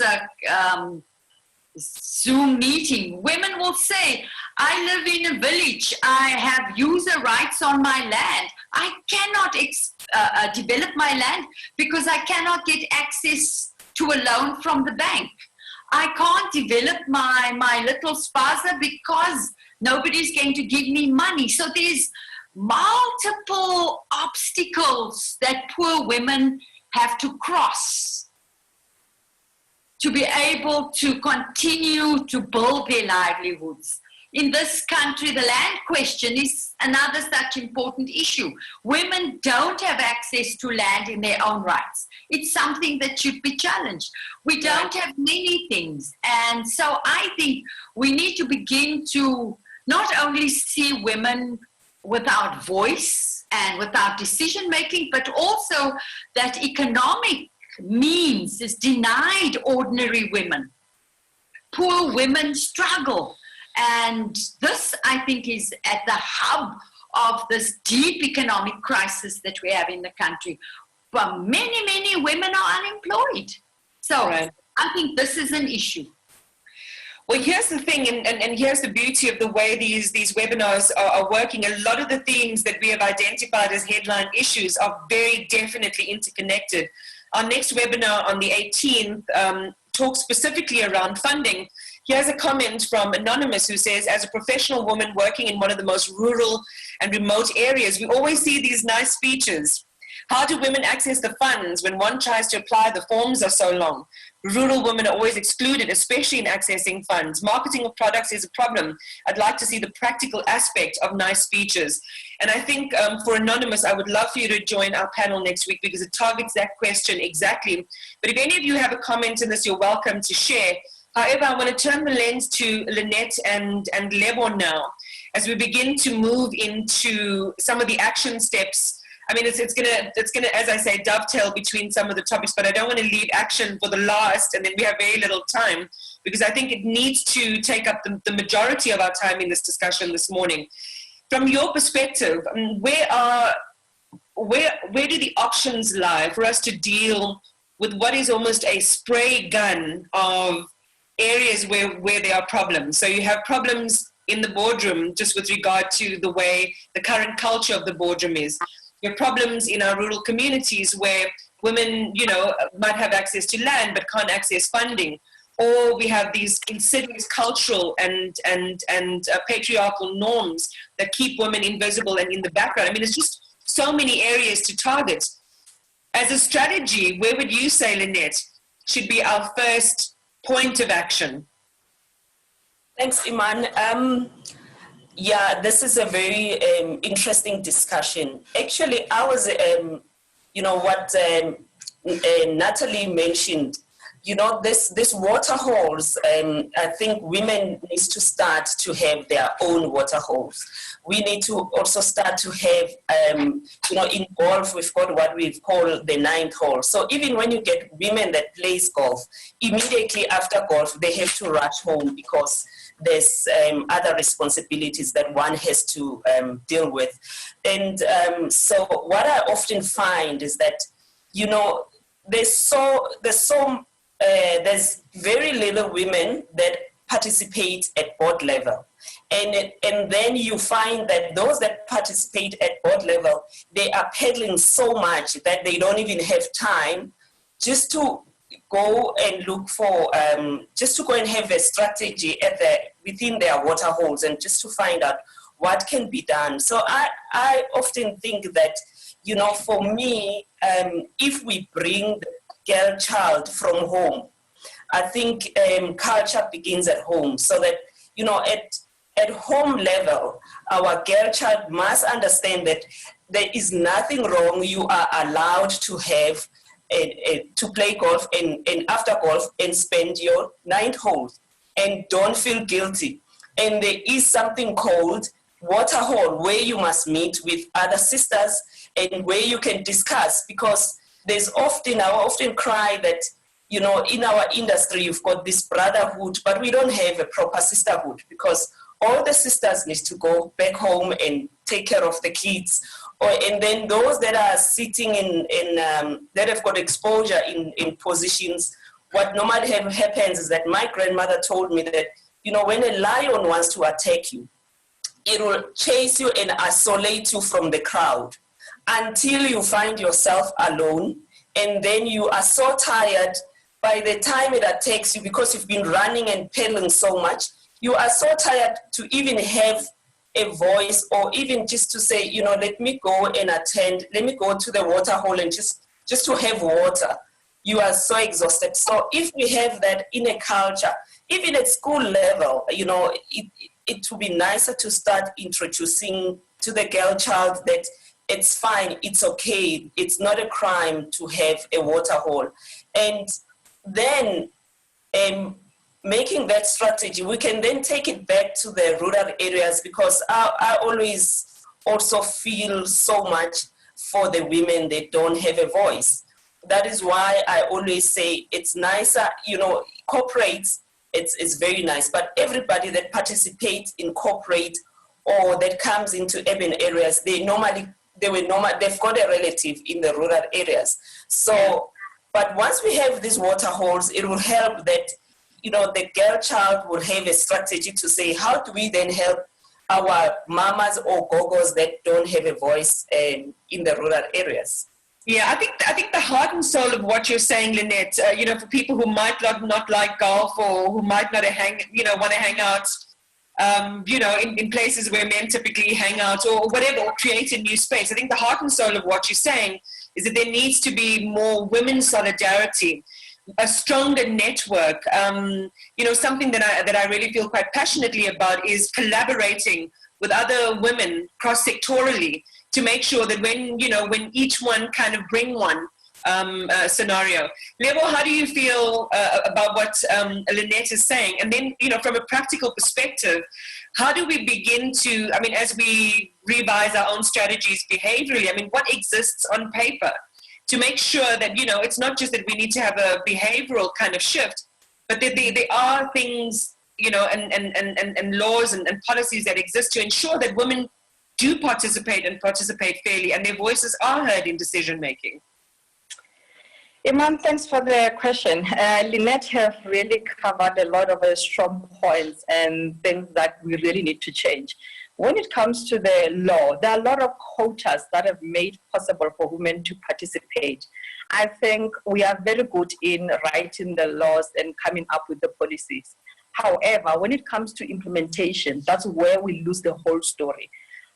Zoom meeting. Women will say, I live in a village, I have user rights on my land. I cannot develop my land because I cannot get access to a loan from the bank. I can't develop my little spaza because nobody's going to give me money. So there's multiple obstacles that poor women have to cross to be able to continue to build their livelihoods. In this country, the land question is another such important issue. Women don't have access to land in their own rights. It's something that should be challenged. We don't have many things. And so I think we need to begin to not only see women without voice and without decision making, but also that economic means is denied ordinary women. Poor women struggle. And this, I think, is at the hub of this deep economic crisis that we have in the country. But many, many women are unemployed. So I think this is an issue. Well, here's the thing, and here's the beauty of the way these webinars are working. A lot of the themes that we have identified as headline issues are very definitely interconnected. Our next webinar on the 18th talks specifically around funding. Here's a comment from Anonymous who says, as a professional woman working in one of the most rural and remote areas, we always see these nice speeches. How do women access the funds when one tries to apply? The forms are so long. Rural women are always excluded, especially in accessing funds. Marketing of products is a problem. I'd like to see the practical aspect of nice speeches. And I think for Anonymous, I would love for you to join our panel next week because it targets that question exactly. But if any of you have a comment in this, you're welcome to share. However, I want to turn the lens to Lynette and Lebon now as we begin to move into some of the action steps. I mean, it's gonna, as I say, dovetail between some of the topics, but I don't want to leave action for the last, and then we have very little time, because I think it needs to take up the majority of our time in this discussion this morning. From your perspective, where do the options lie for us to deal with what is almost a spray gun of areas where there are problems? So you have problems in the boardroom just with regard to the way the current culture of the boardroom is. You have problems in our rural communities where women, might have access to land but can't access funding. Or we have these insidious cultural and patriarchal norms that keep women invisible and in the background. I mean, it's just so many areas to target. As a strategy, where would you say, Lynette, should be our first point of action? Thanks, Iman. Yeah, this is a very interesting discussion. Actually, I was, what Natalie mentioned, this water holes, I think women need to start to have their own water holes. We need to also start to have, in golf, we've got what we've called the 9th hole. So even when you get women that plays golf, immediately after golf, they have to rush home because there's other responsibilities that one has to deal with. And so what I often find is that, there's very little women that participate at board level. And then you find that those that participate at board level, they are peddling so much that they don't even have time just to go and look for, just to go and have a strategy within their water holes and just to find out what can be done. So I often think that, for me, if we bring the girl child from home, I think culture begins at home. So that, at home level, our girl child must understand that there is nothing wrong. You are allowed to have to play golf and after golf and spend your 9th hole and don't feel guilty. And there is something called water hole where you must meet with other sisters and where you can discuss, because I often cry that, in our industry, you've got this brotherhood, but we don't have a proper sisterhood because all the sisters need to go back home and take care of the kids. And then those that are sitting that have got exposure in positions, what normally happens is that my grandmother told me that, when a lion wants to attack you, it will chase you and isolate you from the crowd until you find yourself alone. And then you are so tired by the time it attacks you, because you've been running and pedaling so much, you are so tired to even have a voice, or even just to say, let me go and let me go to the water hole and just to have water. You are so exhausted. So if we have that in a culture, even at school level, it would be nicer to start introducing to the girl child that it's fine, it's okay, it's not a crime to have a water hole. And then making that strategy, we can then take it back to the rural areas, because I always also feel so much for the women that don't have a voice. That is why I always say it's nicer, corporates, it's very nice, but everybody that participates in corporate or that comes into urban areas, they've got a relative in the rural areas. So, but once we have these water holes, it will help that, the girl child will have a strategy to say, how do we then help our mamas or gogos that don't have a voice in the rural areas? Yeah, I think the heart and soul of what you're saying, Lynette, for people who might not like golf, or who might not want to hang out, in places where men typically hang out, or whatever, or create a new space. I think the heart and soul of what you're saying is that there needs to be more women's solidarity, a stronger network. Something that I really feel quite passionately about is collaborating with other women cross-sectorally to make sure that when each one kind of bring one scenario. Lebo, how do you feel about what Lynette is saying? And then, from a practical perspective, how do we begin to, as we revise our own strategies behaviorally, what exists on paper to make sure that, it's not just that we need to have a behavioral kind of shift, but that there are things, and laws and policies that exist to ensure that women do participate and participate fairly and their voices are heard in decision making? Iman, thanks for the question. Lynette have really covered a lot of strong points and things that we really need to change. When it comes to the law, there are a lot of quotas that have made possible for women to participate. I think we are very good in writing the laws and coming up with the policies. However, when it comes to implementation, that's where we lose the whole story.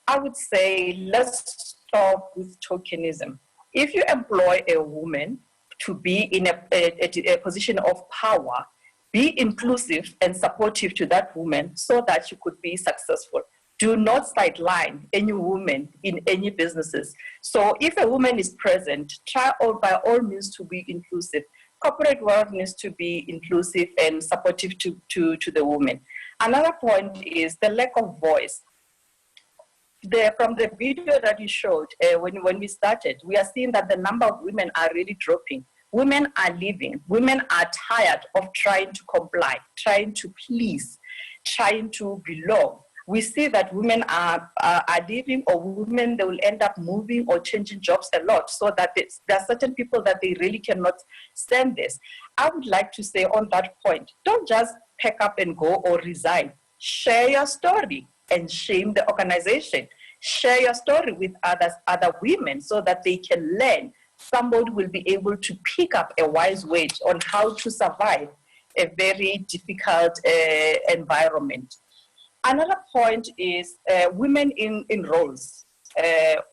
I would say let's stop with tokenism. If you employ a woman to be in a position of power, be inclusive and supportive to that woman so that she could be successful. Do not sideline any woman in any businesses. So if a woman is present, try by all means to be inclusive. Corporate world needs to be inclusive and supportive to the woman. Another point is the lack of voice. From the video that you showed when we started, we are seeing that the number of women are really dropping. Women are leaving. Women are tired of trying to comply, trying to please, trying to belong. We see that women are leaving, or women, they will end up moving or changing jobs a lot, so that there are certain people that they really cannot stand this. I would like to say on that point, don't just pack up and go or resign. Share your story and shame the organization. Share your story with other women so that they can learn. Somebody will be able to pick up a wise way on how to survive a very difficult environment. Another point is women in roles,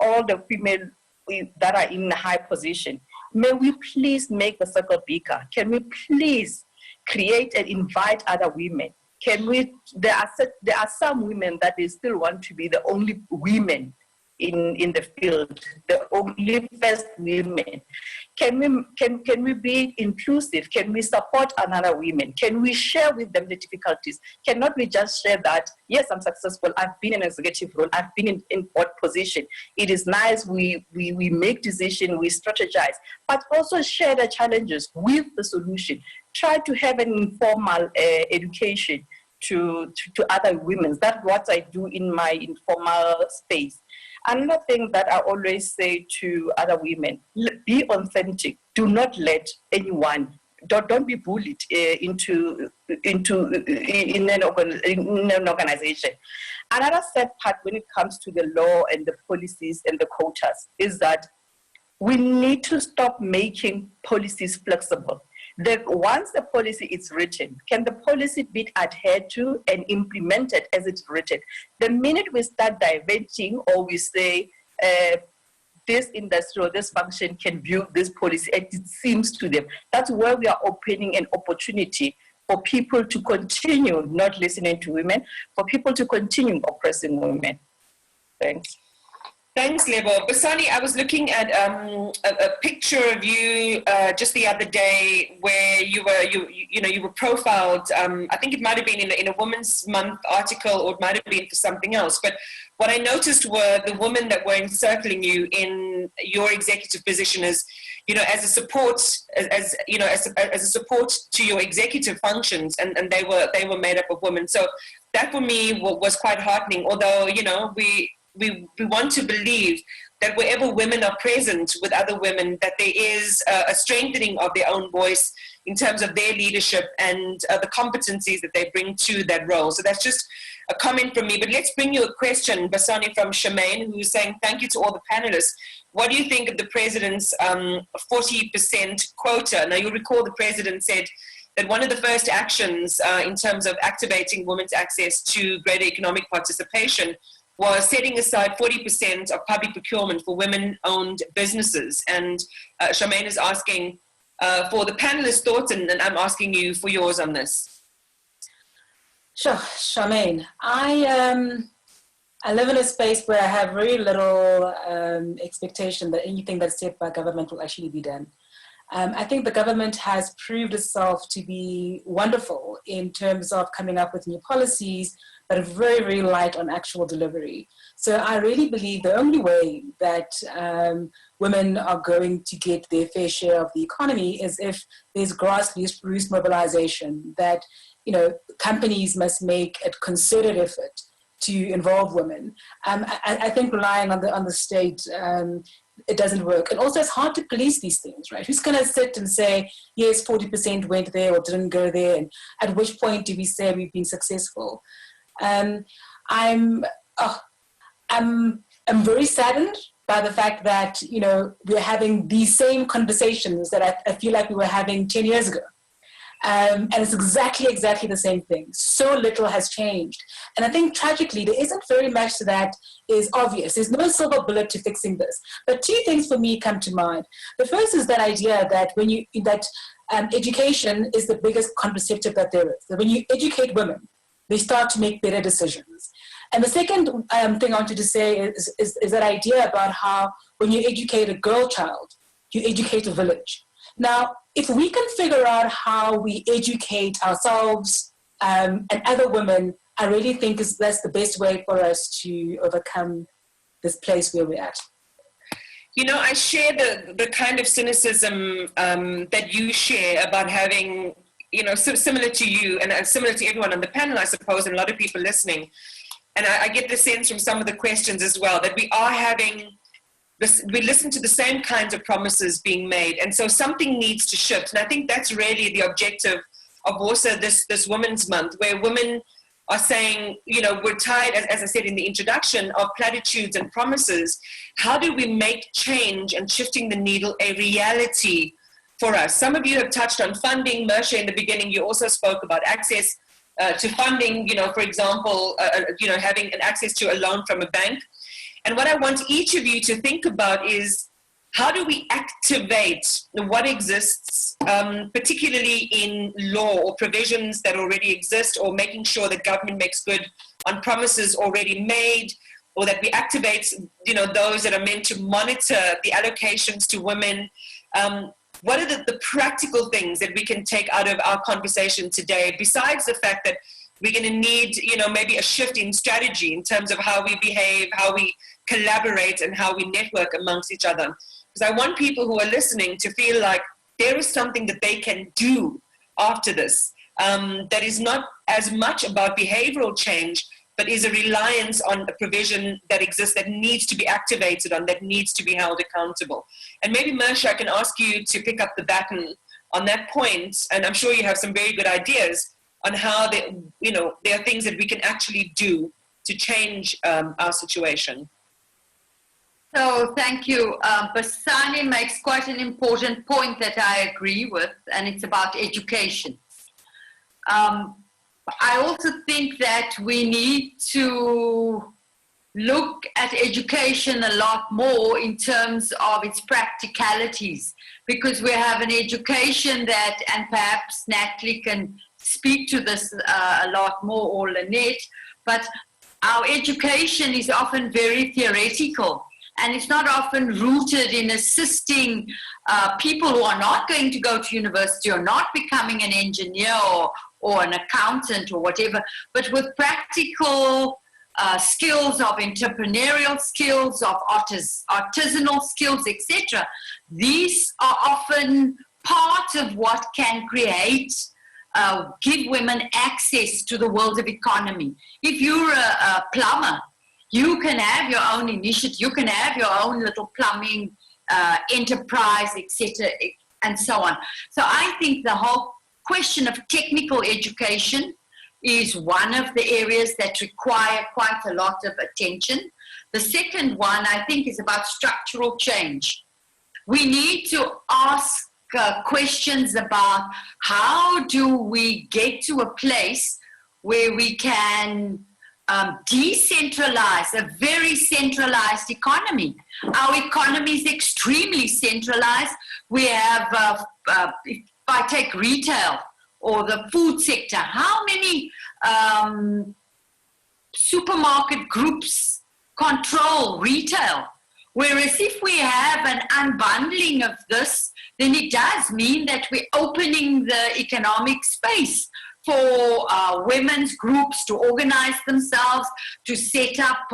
all the female that are in a high position. May we please make the circle bigger? Can we please create and invite other women? There are some women that they still want to be the only women in the field, the only first women. Can we be inclusive? Can we support another women? Can we share with them the difficulties? Cannot we just share that, yes, I'm successful, I've been in an executive role, I've been in what position. It is nice, we make decisions, we strategize, but also share the challenges with the solution. Try to have an informal education to other women. That's what I do in my informal space. Another thing that I always say to other women, be authentic. Do not let anyone, don't be bullied in an organization. Another sad part when it comes to the law and the policies and the quotas is that we need to stop making policies flexible. Once the policy is written, can the policy be adhered to and implemented as it's written? The minute we start diverting or we say this industry or this function can view this policy as it seems to them, that's where we are opening an opportunity for people to continue not listening to women, for people to continue oppressing women. Thanks. Thanks, Lebo. Basani, I was looking at a picture of you just the other day where you were profiled. I think it might have been in a Women's Month article, or it might have been for something else. But what I noticed were the women that were encircling you in your executive position as a support, as a support to your executive functions, and they were made up of women. So that for me was quite heartening. Although we want to believe that wherever women are present with other women, that there is a strengthening of their own voice in terms of their leadership and the competencies that they bring to that role. So that's just a comment from me. But let's bring you a question, Basani, from Shemaine, who's saying, thank you to all the panelists. What do you think of the president's 40% quota? Now, you'll recall the president said that one of the first actions in terms of activating women's access to greater economic participation was setting aside 40% of public procurement for women-owned businesses. And Charmaine is asking for the panelists' thoughts, and I'm asking you for yours on this. Sure, Charmaine. I live in a space where I have very little expectation that anything that's said by government will actually be done. I think the government has proved itself to be wonderful in terms of coming up with new policies, but very, very light on actual delivery. So I really believe the only way that women are going to get their fair share of the economy is if there's grassroots mobilization, that, you know, companies must make a concerted effort to involve women. I think relying on the state, it doesn't work. And also it's hard to police these things, right? Who's gonna sit and say, yes, 40% went there or didn't go there, and at which point do we say we've been successful? I'm very saddened by the fact that, you know, we're having these same conversations that I feel like we were having 10 years ago. And it's exactly the same thing. So little has changed. And I think tragically, there isn't very much that is obvious. There's no silver bullet to fixing this. But two things for me come to mind. The first is that idea that education is the biggest contraceptive that there is. That when you educate women, they start to make better decisions. And the second thing I wanted to say is that idea about how when you educate a girl child, you educate a village. Now, if we can figure out how we educate ourselves and other women, I really think that's the best way for us to overcome this place where we're at. You know, I share the kind of cynicism that you share about having, you know, similar to you and similar to everyone on the panel, I suppose, and a lot of people listening. And I get the sense from some of the questions as well that we are having we listen to the same kinds of promises being made, and so something needs to shift. And I think that's really the objective of WoSA this Women's Month, where women are saying, you know, we're tired, as I said in the introduction, of platitudes and promises. How do we make change and shifting the needle a reality for us? Some of you have touched on funding. Mersha, in the beginning, you also spoke about access to funding, you know, for example, you know, having an access to a loan from a bank. And what I want each of you to think about is, how do we activate what exists, particularly in law or provisions that already exist, or making sure that government makes good on promises already made, or that we activate, you know, those that are meant to monitor the allocations to women. What are the practical things that we can take out of our conversation today, besides the fact that we're going to need, you know, maybe a shift in strategy in terms of how we behave, how we collaborate, and how we network amongst each other. Because I want people who are listening to feel like there is something that they can do after this that is not as much about behavioral change, but is a reliance on a provision that exists that needs to be activated on, that needs to be held accountable. And maybe, Mersha, I can ask you to pick up the baton on that point, and I'm sure you have some very good ideas on how you know, there are things that we can actually do to change our situation. So thank you. Basani makes quite an important point that I agree with, and it's about education. I also think that we need to look at education a lot more in terms of its practicalities, because we have an education that, and perhaps Natalie can speak to this a lot more, or Lynette, but our education is often very theoretical, and it's not often rooted in assisting people who are not going to go to university or not becoming an engineer or an accountant or whatever, but with practical skills of entrepreneurial skills, of artisanal skills, etc. These are often part of what can create, give women access to the world of economy. If you're a plumber, you can have your own initiative, you can have your own little plumbing enterprise, etc., and so on. So I think the whole question of technical education is one of the areas that require quite a lot of attention. The second one, I think, is about structural change. We need to ask questions about how do we get to a place where we can decentralized, a very centralized economy. Our economy is extremely centralized. We have, if I take retail or the food sector, how many supermarket groups control retail? Whereas if we have an unbundling of this, then it does mean that we're opening the economic space for women's groups to organize themselves, to set up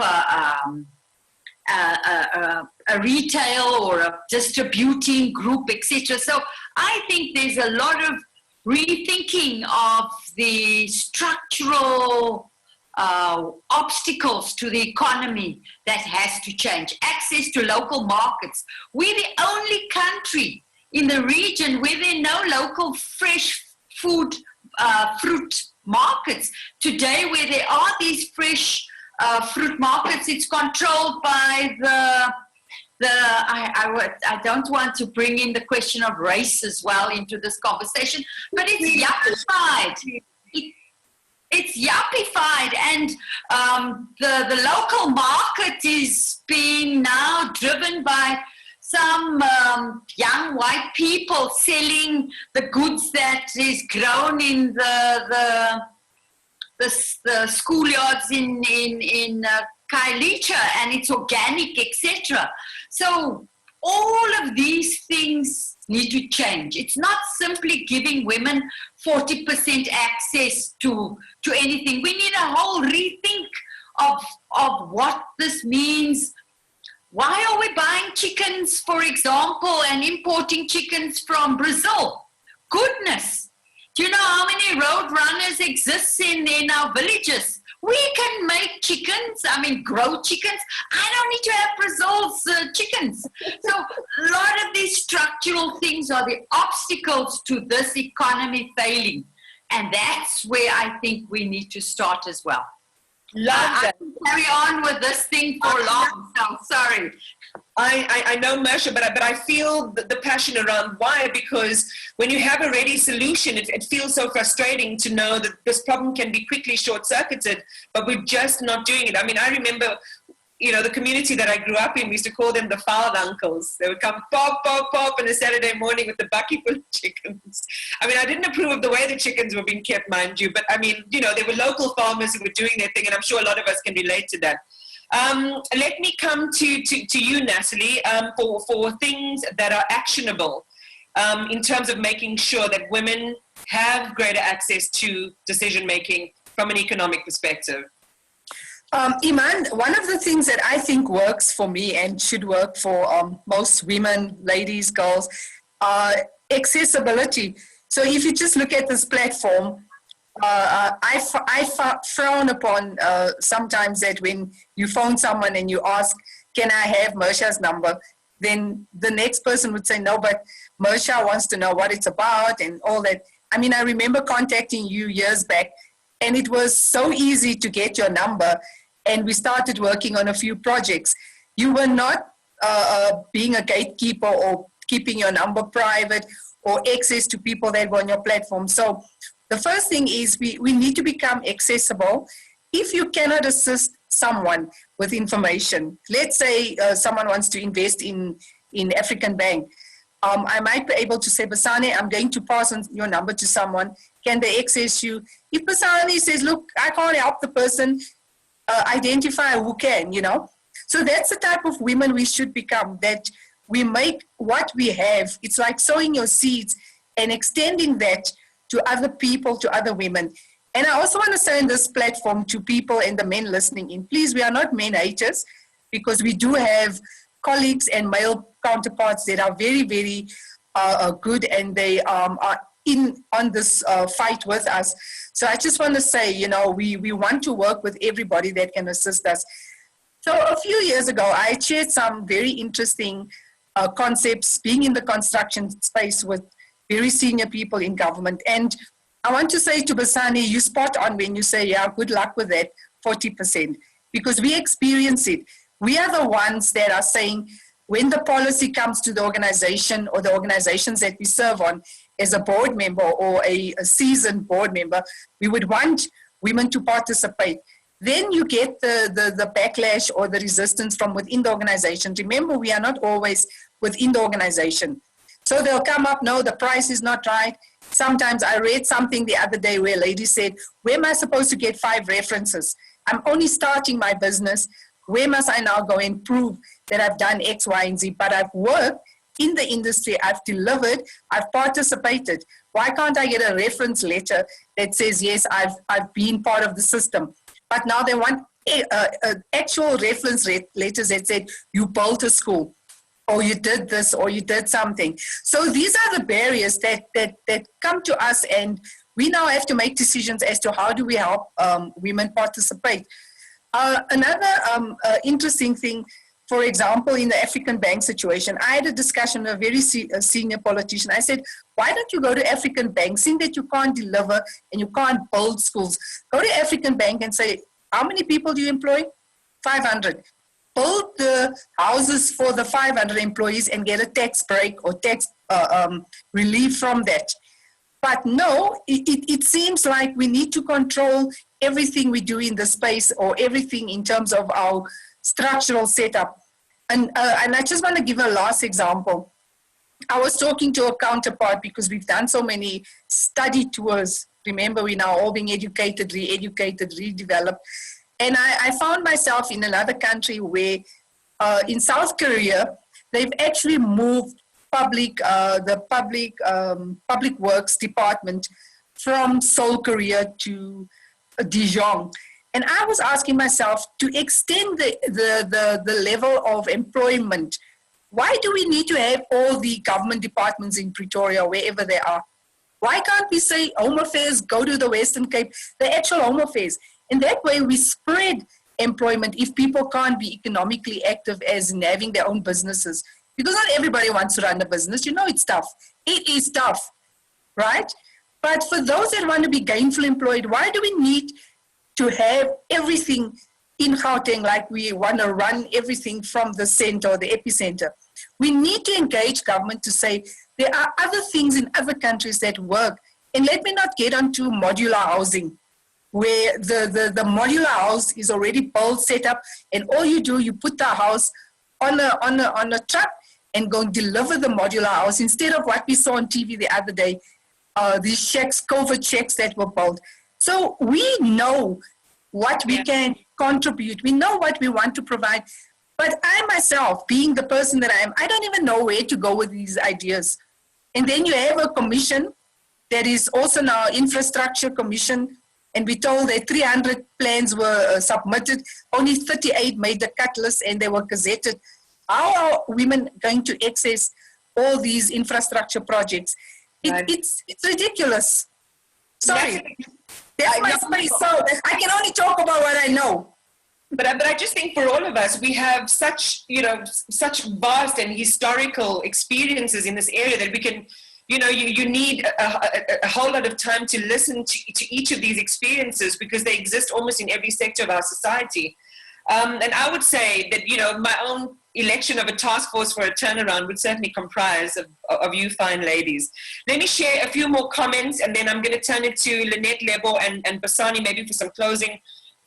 a retail or a distributing group, etc. So I think there's a lot of rethinking of the structural obstacles to the economy that has to change. Access to local markets. We're the only country in the region where there are no local fresh food, fruit markets. Today, where there are these fresh fruit markets, it's controlled by I don't want to bring in the question of race as well into this conversation, but it's yuppified. It's yuppified, and the local market is being now driven by some young white people selling the goods that is grown in the schoolyards in Kailicha, and it's organic, etc. So all of these things need to change. It's not simply giving women 40% access to anything. We need a whole rethink of what this means. Why are we buying chickens, for example, and importing chickens from Brazil? Goodness. Do you know how many road runners exist in our villages? We can make chickens, grow chickens. I don't need to have Brazil's chickens. So a lot of these structural things are the obstacles to this economy failing. And that's where I think we need to start as well. Love that. I can carry on with this thing for long, so sorry. I know, Mersha, but I feel the passion around why, because when you have a ready solution, it feels so frustrating to know that this problem can be quickly short-circuited, but we're just not doing it. I remember, the community that I grew up in, we used to call them the father uncles. They would come pop, pop, pop on a Saturday morning with the bucket full of chickens. I didn't approve of the way the chickens were being kept, mind you, but there were local farmers who were doing their thing, and I'm sure a lot of us can relate to that. Let me come to you, Natalie, for things that are actionable in terms of making sure that women have greater access to decision-making from an economic perspective. Iman, one of the things that I think works for me and should work for most women, ladies, girls, accessibility. So if you just look at this platform, I frown upon sometimes that when you phone someone and you ask, can I have Mersha's number? Then the next person would say, no, but Mersha wants to know what it's about and all that. I remember contacting you years back, and it was so easy to get your number, and we started working on a few projects. You were not being a gatekeeper or keeping your number private or access to people that were on your platform. So the first thing is we need to become accessible. If you cannot assist someone with information, let's say someone wants to invest in African Bank, I might be able to say, Basani, I'm going to pass on your number to someone. Can they access you? If Basani says, look, I can't help the person, identify who can, So that's the type of women we should become, that we make what we have. It's like sowing your seeds and extending that to other people, to other women. And I also want to say in this platform to people and the men listening in, please, we are not men haters, because we do have colleagues and male counterparts that are very, very good, and they are on this fight with us. So I just want to say, we want to work with everybody that can assist us. So a few years ago, I shared some very interesting concepts, being in the construction space with very senior people in government. And I want to say to Basani, you spot on when you say, yeah, good luck with that 40%, because we experience it. We are the ones that are saying, when the policy comes to the organization or the organizations that we serve on as a board member or a seasoned board member, we would want women to participate. then you get the backlash or the resistance from within the organization. Remember, we are not always within the organization. So they'll come up, no, the price is not right. Sometimes I read something the other day where a lady said, where am I supposed to get 5 references? I'm only starting my business. Where must I now go and prove that I've done X, Y, and Z? But I've worked in the industry, I've delivered, I've participated. Why can't I get a reference letter that says, yes, I've been part of the system? But now they want actual reference letters that said, you built a school, or you did this, or you did something. So these are the barriers that come to us, and we now have to make decisions as to how do we help women participate. Another interesting thing, for example, in the African bank situation, I had a discussion with a very senior politician. I said, why don't you go to African bank, seeing that you can't deliver and you can't build schools? Go to African bank and say, how many people do you employ? 500. Build the houses for the 500 employees and get a tax break or tax relief from that. But no, it seems like we need to control everything we do in the space, or everything in terms of our structural setup. And I just want to give a last example. I was talking to a counterpart because we've done so many study tours. Remember, we're now all being educated, re-educated, redeveloped. And I found myself in another country where in South Korea, they've actually moved the public works department from Seoul, Korea to Dijon. And I was asking myself, to extend the level of employment, why do we need to have all the government departments in Pretoria, wherever they are? Why can't we say Home Affairs, go to the Western Cape, the actual Home Affairs? In that way, we spread employment if people can't be economically active as in having their own businesses. Because not everybody wants to run a business. You know, it's tough. It is tough, right? But for those that want to be gainfully employed, why do we need to have everything in Gauteng like we want to run everything from the center or the epicenter? We need to engage government to say there are other things in other countries that work. And let me not get onto modular housing, where the modular house is already built, set up, and all you do, you put the house on a truck and go and deliver the modular house, instead of what we saw on TV the other day, these shacks, COVID shacks that were built. So we know what we can contribute. We know what we want to provide. But I myself, being the person that I am, I don't even know where to go with these ideas. And then you have a commission that is also now infrastructure commission, and we told that 300 plans were submitted, only 38 made the cut list and they were gazetted. How are women going to access all these infrastructure projects? It's ridiculous. Sorry, that's my space, so I can only talk about what I know. But I just think for all of us, we have such vast and historical experiences in this area that we can, you need a whole lot of time to listen to each of these experiences, because they exist almost in every sector of our society. And I would say that, my own election of a task force for a turnaround would certainly comprise of you fine ladies. Let me share a few more comments, and then I'm going to turn it to Lynette Lebo and Basani maybe for some closing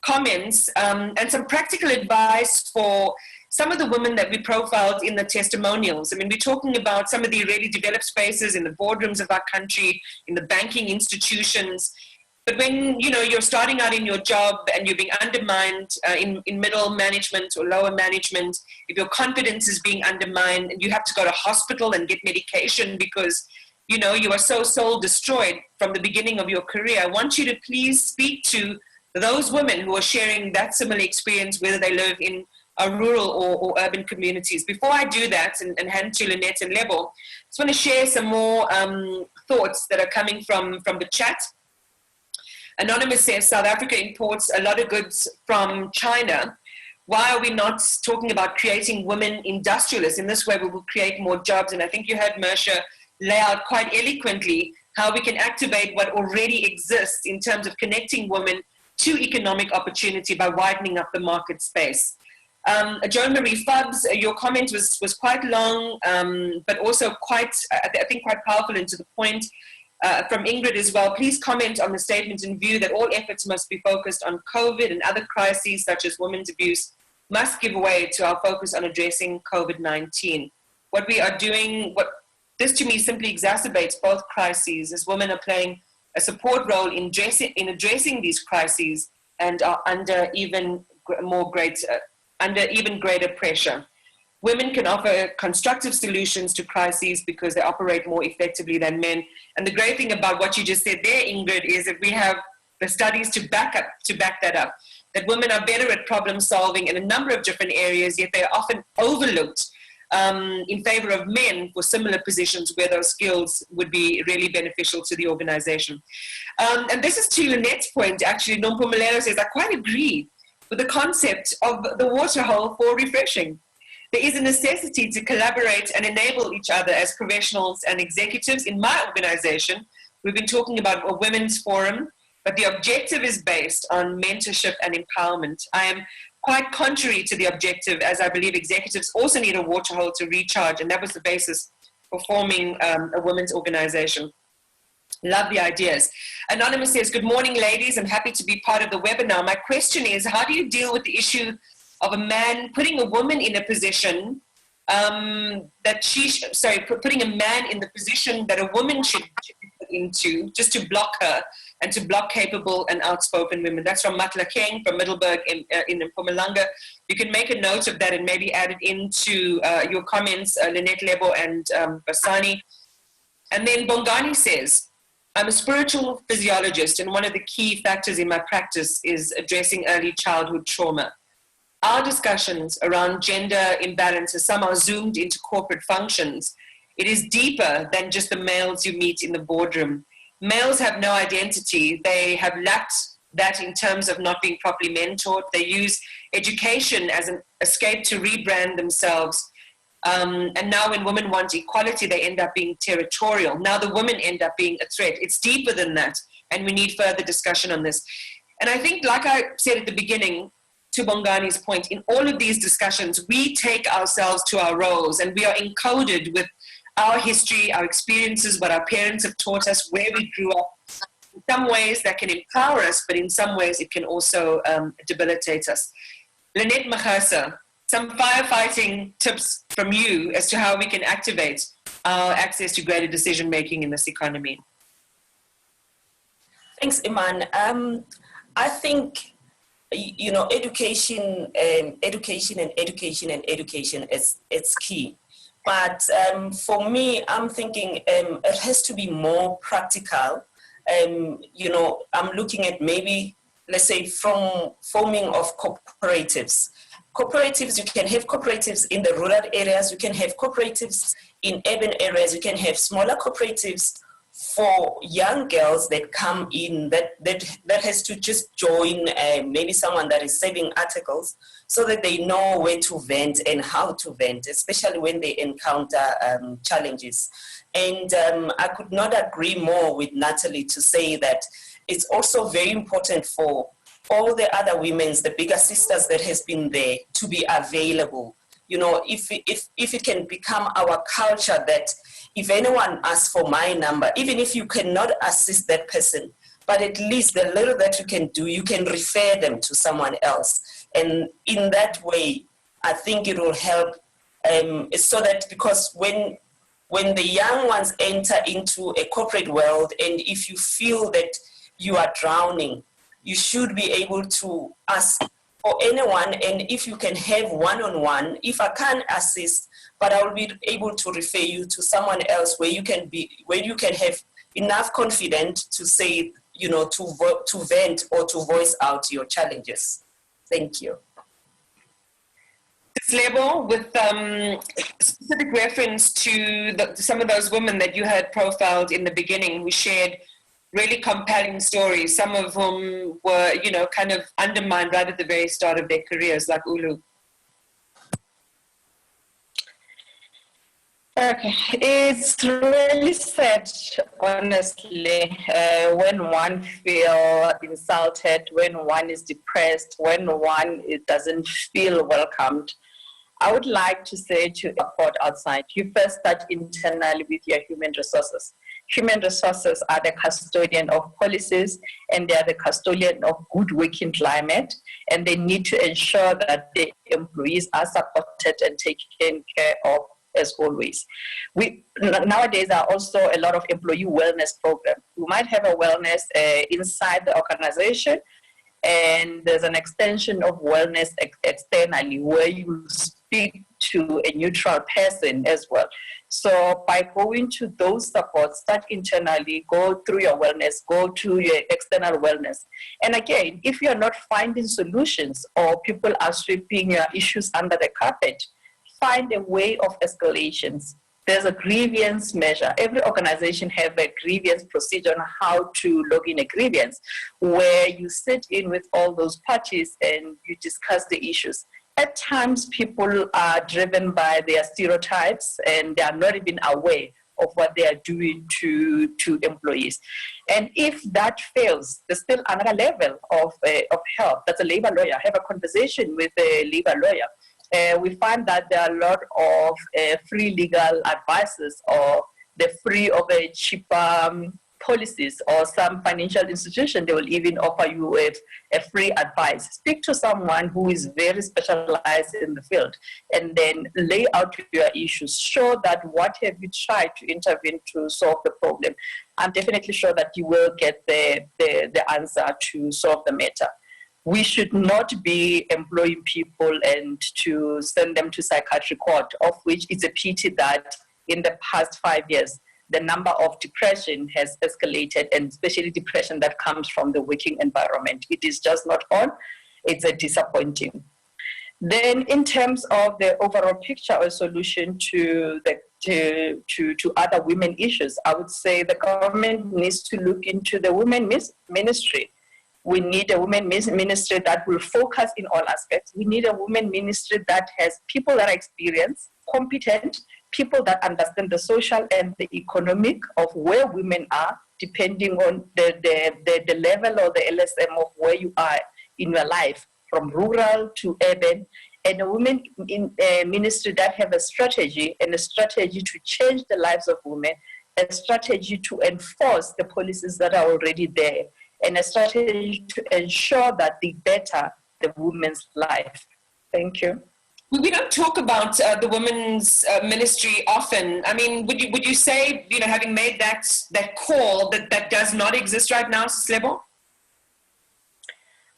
comments and some practical advice for some of the women that we profiled in the testimonials. I mean, we're talking about some of the already developed spaces in the boardrooms of our country, in the banking institutions. But when, you're starting out in your job and you're being undermined in middle management or lower management, if your confidence is being undermined and you have to go to hospital and get medication because, you are so soul destroyed from the beginning of your career, I want you to please speak to those women who are sharing that similar experience, whether they live in rural or urban communities. Before I do that and hand to Lynette and Lebo, I just want to share some more thoughts that are coming from the chat. Anonymous says, South Africa imports a lot of goods from China. Why are we not talking about creating women industrialists? In this way, we will create more jobs. And I think you heard Mersha lay out quite eloquently how we can activate what already exists in terms of connecting women to economic opportunity by widening up the market space. Joan Marie Fubbs, your comment was quite long, but also quite, I think, quite powerful and to the point. from Ingrid as well. Please comment on the statement in view that all efforts must be focused on COVID and other crises such as women's abuse must give way to our focus on addressing COVID-19. What we are doing, this to me simply exacerbates both crises, as women are playing a support role in addressing these crises and are under even greater pressure. Women can offer constructive solutions to crises because they operate more effectively than men. And the great thing about what you just said there, Ingrid, is that we have the studies to back that up, that women are better at problem solving in a number of different areas, yet they are often overlooked in favor of men for similar positions where those skills would be really beneficial to the organization. And this is to Lynette's point, actually. Nompumelelo says, I quite agree with the concept of the water hole for refreshing. There is a necessity to collaborate and enable each other as professionals and executives. In my organization, we've been talking about a women's forum, but the objective is based on mentorship and empowerment. I am quite contrary to the objective, as I believe executives also need a water hole to recharge, and that was the basis for forming a women's organization. Love the ideas. Anonymous says, good morning, ladies. I'm happy to be part of the webinar. My question is, how do you deal with the issue of a man putting a woman in a position putting a man in the position that a woman should be put into, just to block her and to block capable and outspoken women? That's from Matlakeng, from Middleburg in Mpumalanga. You can make a note of that and maybe add it into your comments, Lynette Lebo and Basani. And then Bongani says, I'm a spiritual physiologist, and one of the key factors in my practice is addressing early childhood trauma. Our discussions around gender imbalance are somehow zoomed into corporate functions. It is deeper than just the males you meet in the boardroom. Males have no identity. They have lacked that in terms of not being properly mentored. They use education as an escape to rebrand themselves. And now when women want equality, they end up being territorial. Now the women end up being a threat. It's deeper than that, and we need further discussion on this. And I think, like I said at the beginning, to Bongani's point, in all of these discussions, we take ourselves to our roles, and we are encoded with our history, our experiences, what our parents have taught us, where we grew up. In some ways that can empower us, but in some ways it can also debilitate us. Lynette Magasa, some firefighting tips from you as to how we can activate our access to greater decision-making in this economy. Thanks, Iman. I think, you know, education is key. But for me, I'm thinking it has to be more practical. You know, I'm looking at maybe, let's say, from forming of cooperatives. Cooperatives, you can have cooperatives in the rural areas, you can have cooperatives in urban areas, you can have smaller cooperatives for young girls that come in that has to just join maybe someone that is selling articles so that they know where to vent and how to vent, especially when they encounter challenges. And I could not agree more with Natalie to say that it's also very important for all the other women, the bigger sisters that has been there, to be available. You know, if it can become our culture that if anyone asks for my number, even if you cannot assist that person, but at least the little that you can do, you can refer them to someone else. And in that way, I think it will help so that, because when the young ones enter into a corporate world, and if you feel that you are drowning, you should be able to ask for anyone, and if you can have one-on-one, if I can't assist, but I will be able to refer you to someone else where you can have enough confidence to say, you know, to vent or to voice out your challenges. Thank you. This level with specific reference to some of those women that you had profiled in the beginning who shared really compelling stories, some of whom were, you know, kind of undermined right at the very start of their careers, like Ulu. Okay, it's really sad, honestly, when one feels insulted, when one is depressed, when one doesn't feel welcomed. I would like to say to support outside, you first start internally with your human resources. Human resources are the custodian of policies, and they are the custodian of good working climate, and they need to ensure that the employees are supported and taken care of as always. Nowadays there are also a lot of employee wellness programs. We might have a wellness inside the organization, and there's an extension of wellness externally where you speak to a neutral person as well. So by going to those supports, start internally, go through your wellness, go to your external wellness. And again, if you're not finding solutions or people are sweeping your issues under the carpet, find a way of escalations. There's a grievance measure. Every organization has a grievance procedure on how to log in a grievance, where you sit in with all those parties and you discuss the issues. At times, people are driven by their stereotypes and they are not even aware of what they are doing to employees. And if that fails, there's still another level of help. That's a labor lawyer. Have a conversation with a labor lawyer. We find that there are a lot of free legal advices, or the free of a cheaper policies, or some financial institution, they will even offer you a free advice. Speak to someone who is very specialized in the field, and then lay out your issues. Show that what have you tried to intervene to solve the problem. I'm definitely sure that you will get the answer to solve the matter. We should not be employing people and to send them to psychiatric court, of which it's a pity that in the past 5 years, the number of depression has escalated, and especially depression that comes from the working environment. It is just not on. It's a disappointing. Then in terms of the overall picture or solution to other women issues, I would say the government needs to look into the women ministry. We need a women ministry that will focus in all aspects. We need a women ministry that has people that are experienced, competent, people that understand the social and the economic of where women are, depending on the level or the LSM of where you are in your life, from rural to urban, and a women in a ministry that have a strategy, and a strategy to change the lives of women, a strategy to enforce the policies that are already there, and a strategy to ensure that they better the women's life. Thank you. We don't talk about the women's ministry often. I mean, would you say, having made that call, that does not exist right now, Sislebo?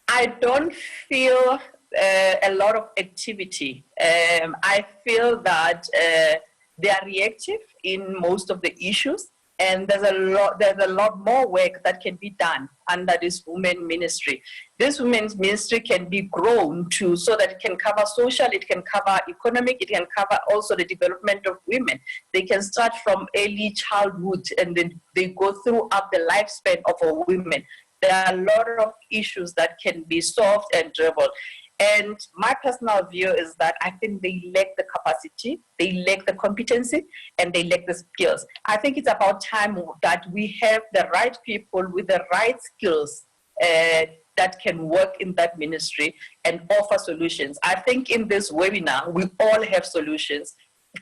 I don't feel a lot of activity. I feel that they are reactive in most of the issues, and there's a lot more work that can be done under this women ministry. This women's ministry can be grown to so that it can cover social, it can cover economic, it can cover also the development of women. They can start from early childhood and then they go throughout the lifespan of a woman. There are a lot of issues that can be solved and dribbled. And my personal view is that I think they lack the capacity, they lack the competency, and they lack the skills. I think it's about time that we have the right people with the right skills that can work in that ministry and offer solutions. I think in this webinar, we all have solutions.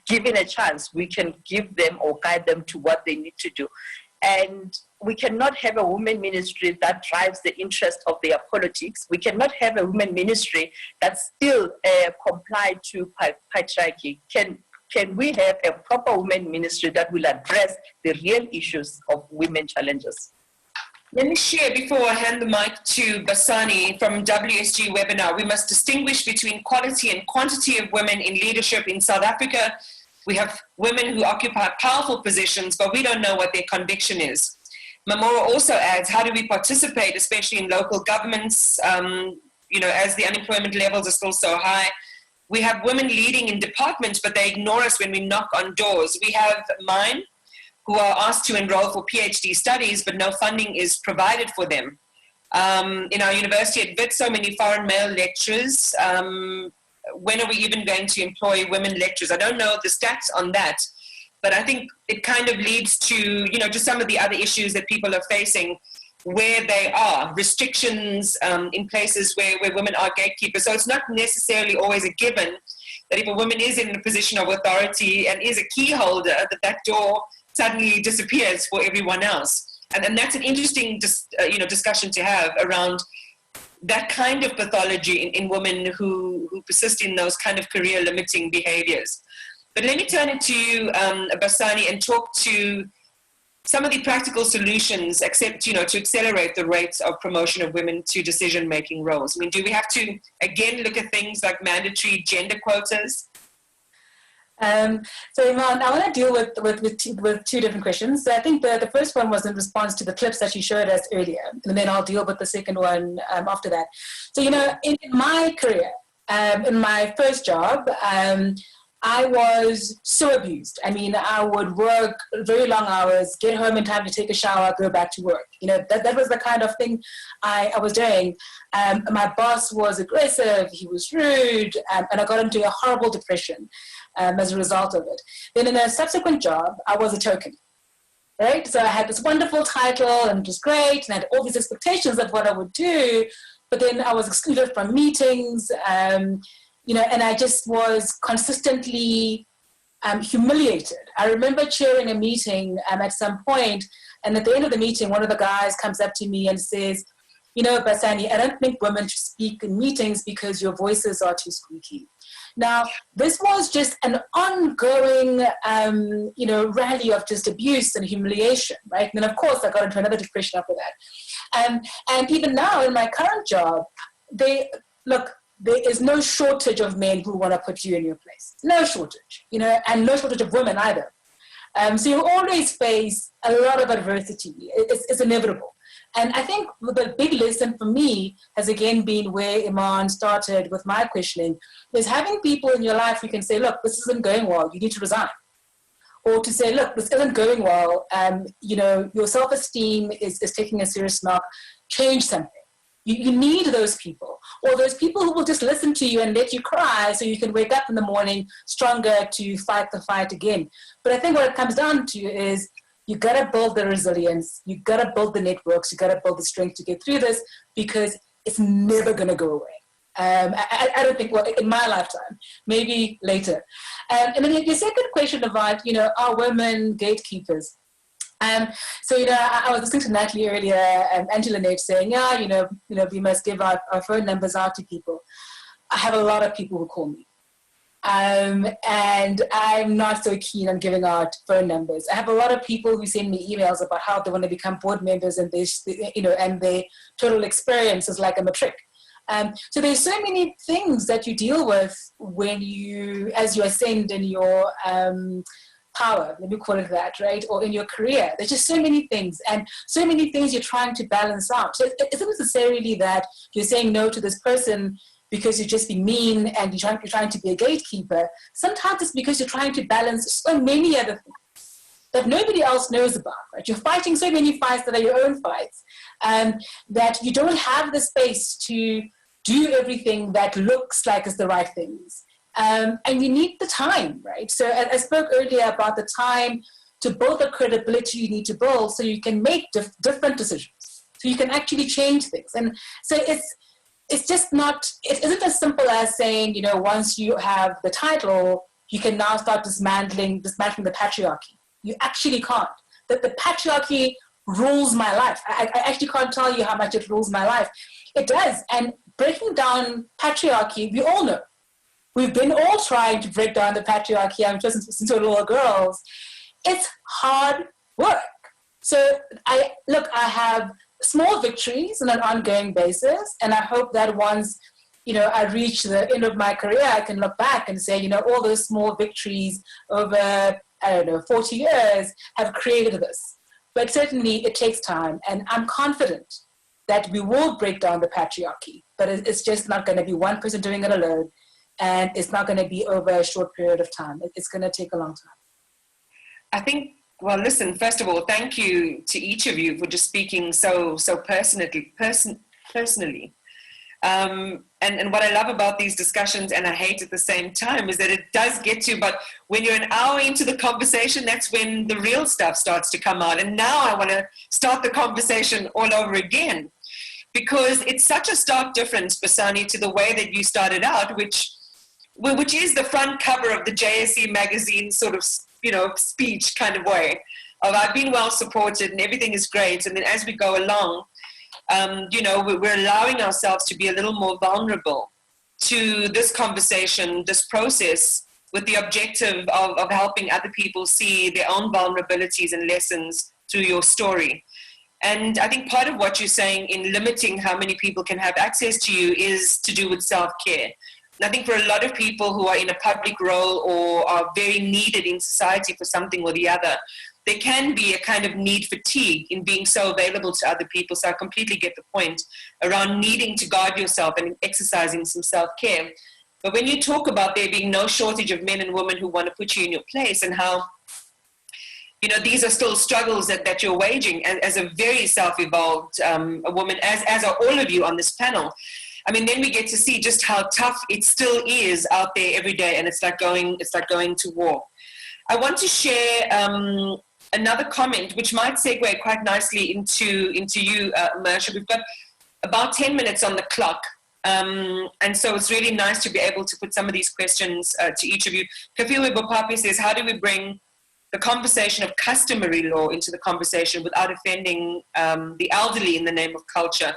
Given a chance, we can give them or guide them to what they need to do. And we cannot have a women ministry that drives the interest of their politics. We cannot have a women ministry that still comply to patriarchy. Can we have a proper women ministry that will address the real issues of women challenges? Let me share, before I hand the mic to Basani from WSG webinar, we must distinguish between quality and quantity of women in leadership in South Africa. We have women who occupy powerful positions, but we don't know what their conviction is. Mamora also adds, how do we participate, especially in local governments, as the unemployment levels are still so high. We have women leading in departments, but they ignore us when we knock on doors. We have mine, who are asked to enroll for PhD studies, but no funding is provided for them. In our university at Wits, so many foreign male lecturers. When are we even going to employ women lecturers? I don't know the stats on that, but I think it kind of leads to, just some of the other issues that people are facing where they are, restrictions in places where women are gatekeepers. So it's not necessarily always a given that if a woman is in a position of authority and is a key holder, that door suddenly disappears for everyone else. And that's an interesting discussion to have around that kind of pathology in women who persist in those kind of career limiting behaviors. But let me turn it to you, Basani, and talk to some of the practical solutions to accelerate the rates of promotion of women to decision-making roles. I mean, do we have to, again, look at things like mandatory gender quotas? So Iman, I want to deal with two different questions. So I think the first one was in response to the clips that you showed us earlier, and then I'll deal with the second one after that. So, in my career, in my first job, I was so abused. I mean, I would work very long hours, get home in time to take a shower, go back to work. That was the kind of thing I was doing. My boss was aggressive, he was rude, and I got into a horrible depression as a result of it. Then in a subsequent job, I was a token, right? So I had this wonderful title and it was great, and I had all these expectations of what I would do, but then I was excluded from meetings, and I just was consistently humiliated. I remember chairing a meeting at some point, and at the end of the meeting, one of the guys comes up to me and says, Basani, I don't think women should speak in meetings because your voices are too squeaky. Now, this was just an ongoing, rally of just abuse and humiliation, right? And then, of course, I got into another depression after that. And even now, in my current job, there is no shortage of men who want to put you in your place. No shortage, and no shortage of women either. So you always face a lot of adversity. It's inevitable. And I think the big lesson for me has again been where Iman started with my questioning, is having people in your life who can say, look, this isn't going well, you need to resign. Or to say, look, this isn't going well, your self-esteem is taking a serious knock, change something. You need those people, or those people who will just listen to you and let you cry so you can wake up in the morning stronger to fight the fight again. But I think what it comes down to is you got to build the resilience, you got to build the networks, you got to build the strength to get through this, because it's never going to go away. I don't think, in my lifetime, maybe later. And then your second question about, are women gatekeepers? So, I was listening to Natalie earlier, and Angela Nate saying, we must give our phone numbers out to people. I have a lot of people who call me. And I'm not so keen on giving out phone numbers. I have a lot of people who send me emails about how they want to become board members, and and their total experience is like a matric. So there's so many things that you deal with as you ascend in your power, let me call it that, right? Or in your career. There's just so many things, and so many things you're trying to balance out. So it isn't necessarily that you're saying no to this person because you're just being mean and you're trying to be a gatekeeper. Sometimes it's because you're trying to balance so many other things that nobody else knows about, right? You're fighting so many fights that are your own fights, that you don't have the space to do everything that looks like it's the right things. And you need the time, right? So I spoke earlier about the time to build the credibility you need to build so you can make different decisions, so you can actually change things. And so it's just not, it isn't as simple as saying, once you have the title, you can now start dismantling the patriarchy. You actually can't. That the patriarchy rules my life. I actually can't tell you how much it rules my life. It does. And breaking down patriarchy, we all know. We've been all trying to break down the patriarchy, I'm just since we're little girls. It's hard work. So I have small victories on an ongoing basis, and I hope that once, I reach the end of my career, I can look back and say, all those small victories over, 40 years have created this. But certainly it takes time, and I'm confident that we will break down the patriarchy, but it's just not going to be one person doing it alone. And it's not going to be over a short period of time. It's going to take a long time. I think, well, listen, first of all, thank you to each of you for just speaking so personally. And what I love about these discussions, and I hate at the same time, is that it does get to, but when you're an hour into the conversation, that's when the real stuff starts to come out. And now I want to start the conversation all over again, because it's such a stark difference, Basani, to the way that you started out, which is the front cover of the JSE magazine sort of, speech kind of way. I've been well supported and everything is great. And then as we go along, we're allowing ourselves to be a little more vulnerable to this conversation, this process, with the objective of helping other people see their own vulnerabilities and lessons through your story. And I think part of what you're saying in limiting how many people can have access to you is to do with self-care. And I think for a lot of people who are in a public role or are very needed in society for something or the other, there can be a kind of need fatigue in being so available to other people. So I completely get the point around needing to guard yourself and exercising some self-care. But when you talk about there being no shortage of men and women who want to put you in your place, and how, these are still struggles that you're waging as a very self-evolved woman, as are all of you on this panel. I mean, then we get to see just how tough it still is out there every day, and it's like going to war. I want to share another comment, which might segue quite nicely into you, Mersha. We've got about 10 minutes on the clock. And so it's really nice to be able to put some of these questions to each of you. Kafiwe Bopapi says, how do we bring the conversation of customary law into the conversation without offending the elderly in the name of culture?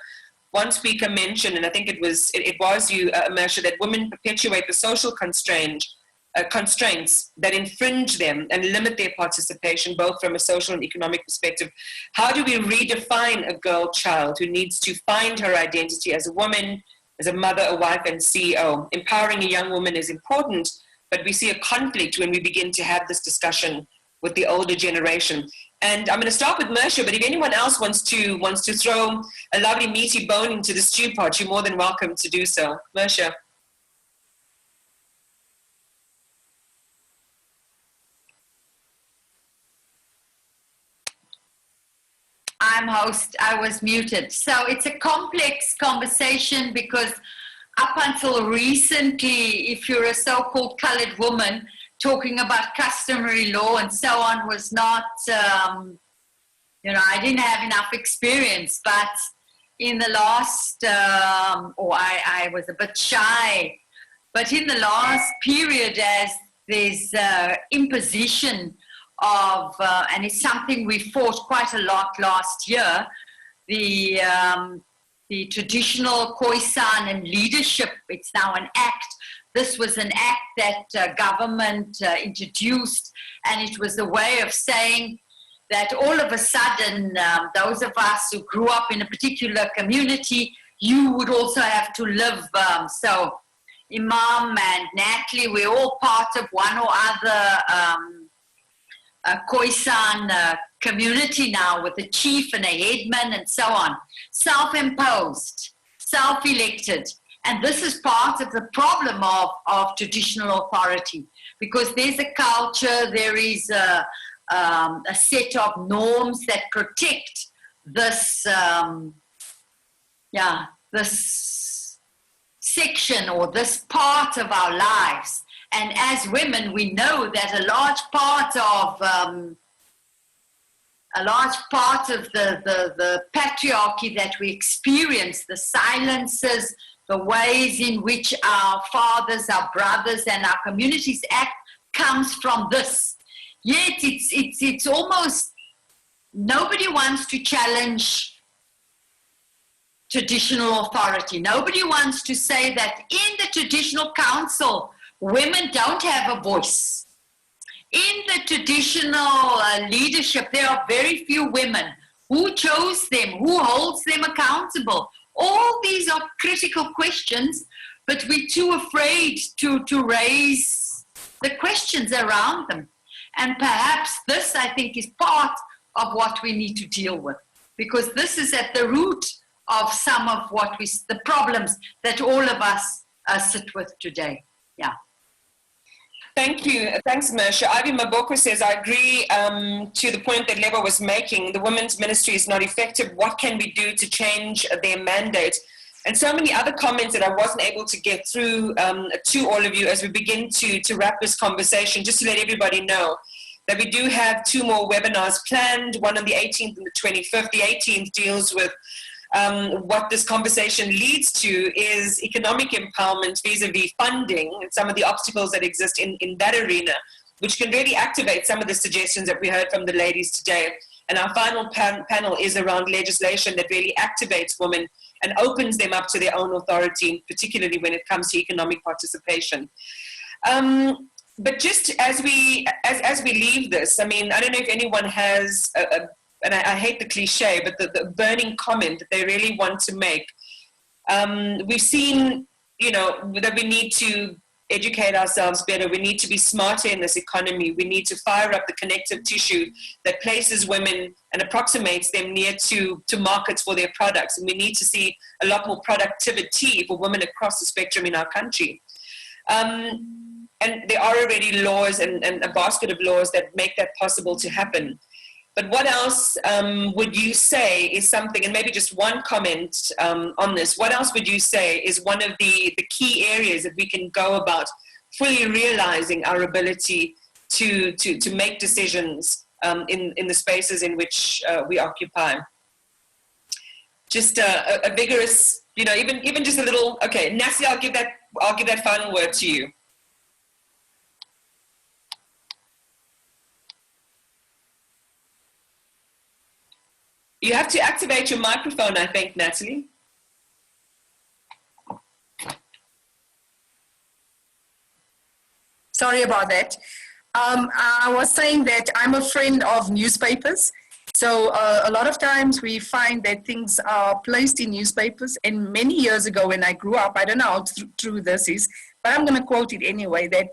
One speaker mentioned, and I think it was you, Mersha, that women perpetuate the social constraints that infringe them and limit their participation, both from a social and economic perspective. How do we redefine a girl child who needs to find her identity as a woman, as a mother, a wife, and CEO? Empowering a young woman is important, but we see a conflict when we begin to have this discussion with the older generation. And I'm going to start with Mersha, but if anyone else wants to throw a lovely meaty bone into the stew pot, you're more than welcome to do so. Mersha. I'm host, I was muted. So it's a complex conversation because up until recently, if you're a so-called colored woman, talking about customary law and so on was not, I didn't have enough experience, but in the last, I was a bit shy, but in the last period, as there's imposition of, and it's something we fought quite a lot last year, the traditional Khoisan and leadership, it's now an act. This was an act that government introduced, and it was a way of saying that all of a sudden, those of us who grew up in a particular community, you would also have to live. So Imam and Natalie, we're all part of one or other Khoisan community now, with a chief and a headman and so on. Self-imposed, self-elected. And this is part of the problem of traditional authority, because there's a culture, there is a set of norms that protect this, this section or this part of our lives. And as women, we know that a large part of the patriarchy that we experience, the silences, the ways in which our fathers, our brothers, and our communities act, comes from this. Yet it's almost, nobody wants to challenge traditional authority. Nobody wants to say that in the traditional council, women don't have a voice. In the traditional leadership, there are very few women. Who chose them? Who holds them accountable? All these are critical questions, but we're too afraid to raise the questions around them. And perhaps this, I think, is part of what we need to deal with, because this is at the root of some of the problems that all of us sit with today. Yeah. Thank you. Thanks, Mersha. Ivy Maboko says, I agree to the point that Lebo was making. The women's ministry is not effective. What can we do to change their mandate? And so many other comments that I wasn't able to get through to all of you as we begin to wrap this conversation, just to let everybody know that we do have 2 more webinars planned, one on the 18th and the 25th. The 18th deals with what this conversation leads to is economic empowerment vis-a-vis funding and some of the obstacles that exist in that arena. which can really activate some of the suggestions that we heard from the ladies today. And our final panel is around legislation that really activates women and opens them up to their own authority, particularly when it comes to economic participation. But just as we leave this, I mean, I don't know if anyone has, and I hate the cliche, but the burning comment that they really want to make. We've seen, you know, that we need to educate ourselves better. We need to be smarter in this economy. We need to fire up the connective tissue that places women and approximates them near to markets for their products. And we need to see a lot more productivity for women across the spectrum in our country. And there are already laws and a basket of laws that make that possible to happen. But what else would you say is something, and maybe just one comment on this, what else would you say is one of the key areas that we can go about fully realizing our ability to make decisions in the spaces in which we occupy? Just a vigorous, you know, even just a little, okay, Nasi, I'll give that final word to you. You have to activate your microphone, I think, Natalie. Sorry about that. I was saying that I'm a friend of newspapers. So a lot of times we find that things are placed in newspapers. And many years ago when I grew up, I don't know how true this is, but I'm going to quote it anyway, that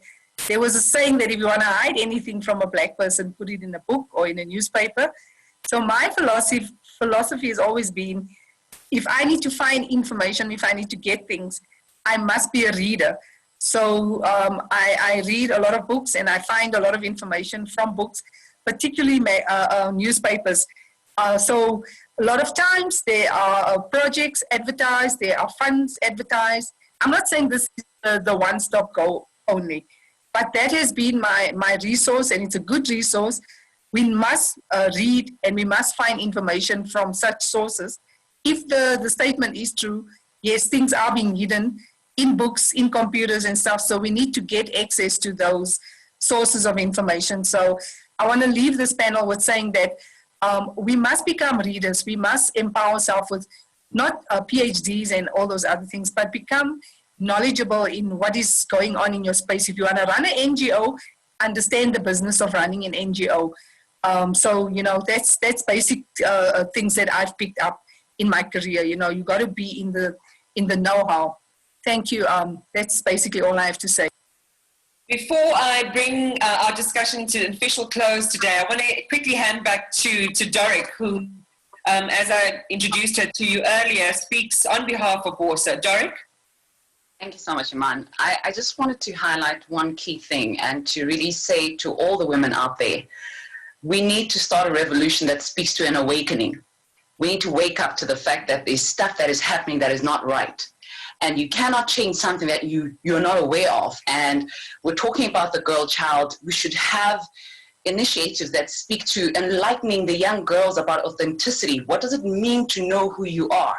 there was a saying that if you want to hide anything from a black person, put it in a book or in a newspaper. So my philosophy has always been, if I need to find information, if I need to get things, I must be a reader. So I read a lot of books and I find a lot of information from books, particularly newspapers. So a lot of times there are projects advertised, there are funds advertised. I'm not saying this is the one-stop go only, but that has been my resource, and it's a good resource. We must read and we must find information from such sources. If the statement is true, yes, things are being hidden in books, in computers and stuff. So we need to get access to those sources of information. So I want to leave this panel with saying that we must become readers. We must empower ourselves with not PhDs and all those other things, but become knowledgeable in what is going on in your space. If you want to run an NGO, understand the business of running an NGO. So, you know, that's basic things that I've picked up in my career. You know, you got to be in the know-how. Thank you. That's basically all I have to say. Before I bring our discussion to an official close today, I want to quickly hand back to Doric, who, as I introduced her to you earlier, speaks on behalf of WoSA. Doric? Thank you so much, Iman. I just wanted to highlight one key thing and to really say to all the women out there, we need to start a revolution that speaks to an awakening. We need to wake up to the fact that there's stuff that is happening that is not right. And you cannot change something that you're not aware of. And we're talking about the girl child. We should have initiatives that speak to enlightening the young girls about authenticity. What does it mean to know who you are?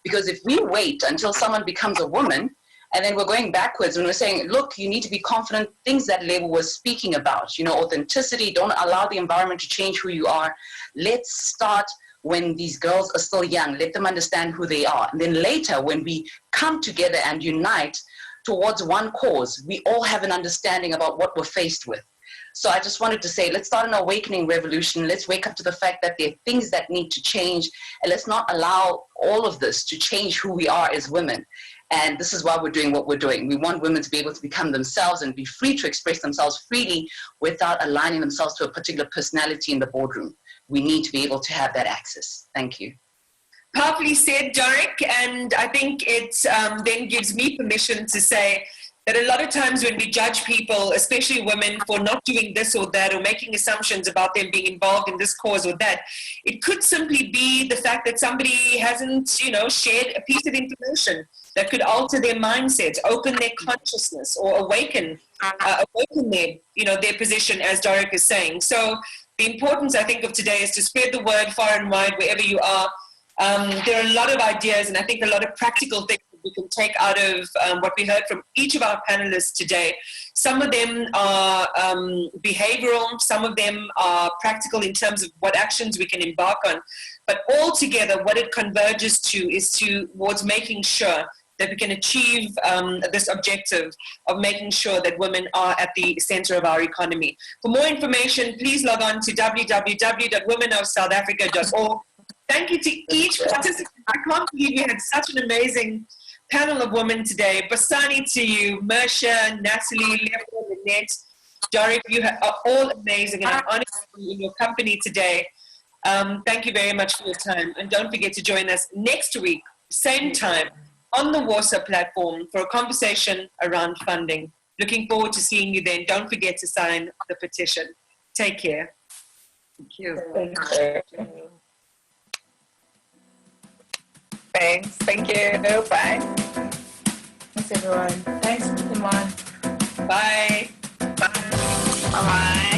Because if we wait until someone becomes a woman, and then we're going backwards when we're saying, look, you need to be confident, things that Label was speaking about, you know, authenticity, don't allow the environment to change who you are. Let's start when these girls are still young, let them understand who they are. And then later, when we come together and unite towards one cause, we all have an understanding about what we're faced with. So I just wanted to say, let's start an awakening revolution. Let's wake up to the fact that there are things that need to change, and let's not allow all of this to change who we are as women. And this is why we're doing what we're doing. We want women to be able to become themselves and be free to express themselves freely without aligning themselves to a particular personality in the boardroom. We need to be able to have that access. Thank you. Powerfully said, Doric, and I think it then gives me permission to say that a lot of times when we judge people, especially women, for not doing this or that or making assumptions about them being involved in this cause or that, it could simply be the fact that somebody hasn't, you know, shared a piece of information that could alter their mindset, open their consciousness, or awaken their, you know, their position, as Doric is saying. So the importance, I think, of today is to spread the word far and wide wherever you are. There are a lot of ideas and I think a lot of practical things that we can take out of what we heard from each of our panelists today. Some of them are behavioral, some of them are practical in terms of what actions we can embark on. But altogether, what it converges to is towards making sure that we can achieve this objective of making sure that women are at the center of our economy. For more information, please log on to www.womenofsouthafrica.org. Thank you to each participant. I can't believe we had such an amazing panel of women today. Basani to you, Mersha, Natalie, Leopold, Lynette, Dorif, you are all amazing, and I'm honored to be in your company today. Thank you very much for your time, and don't forget to join us next week, same time, on the WoSA platform for a conversation around funding. Looking forward to seeing you then. Don't forget to sign the petition. Take care. Thank you. Thanks. Thank you. Bye. Thanks, everyone. Thanks, Iman. Bye. Bye. Bye.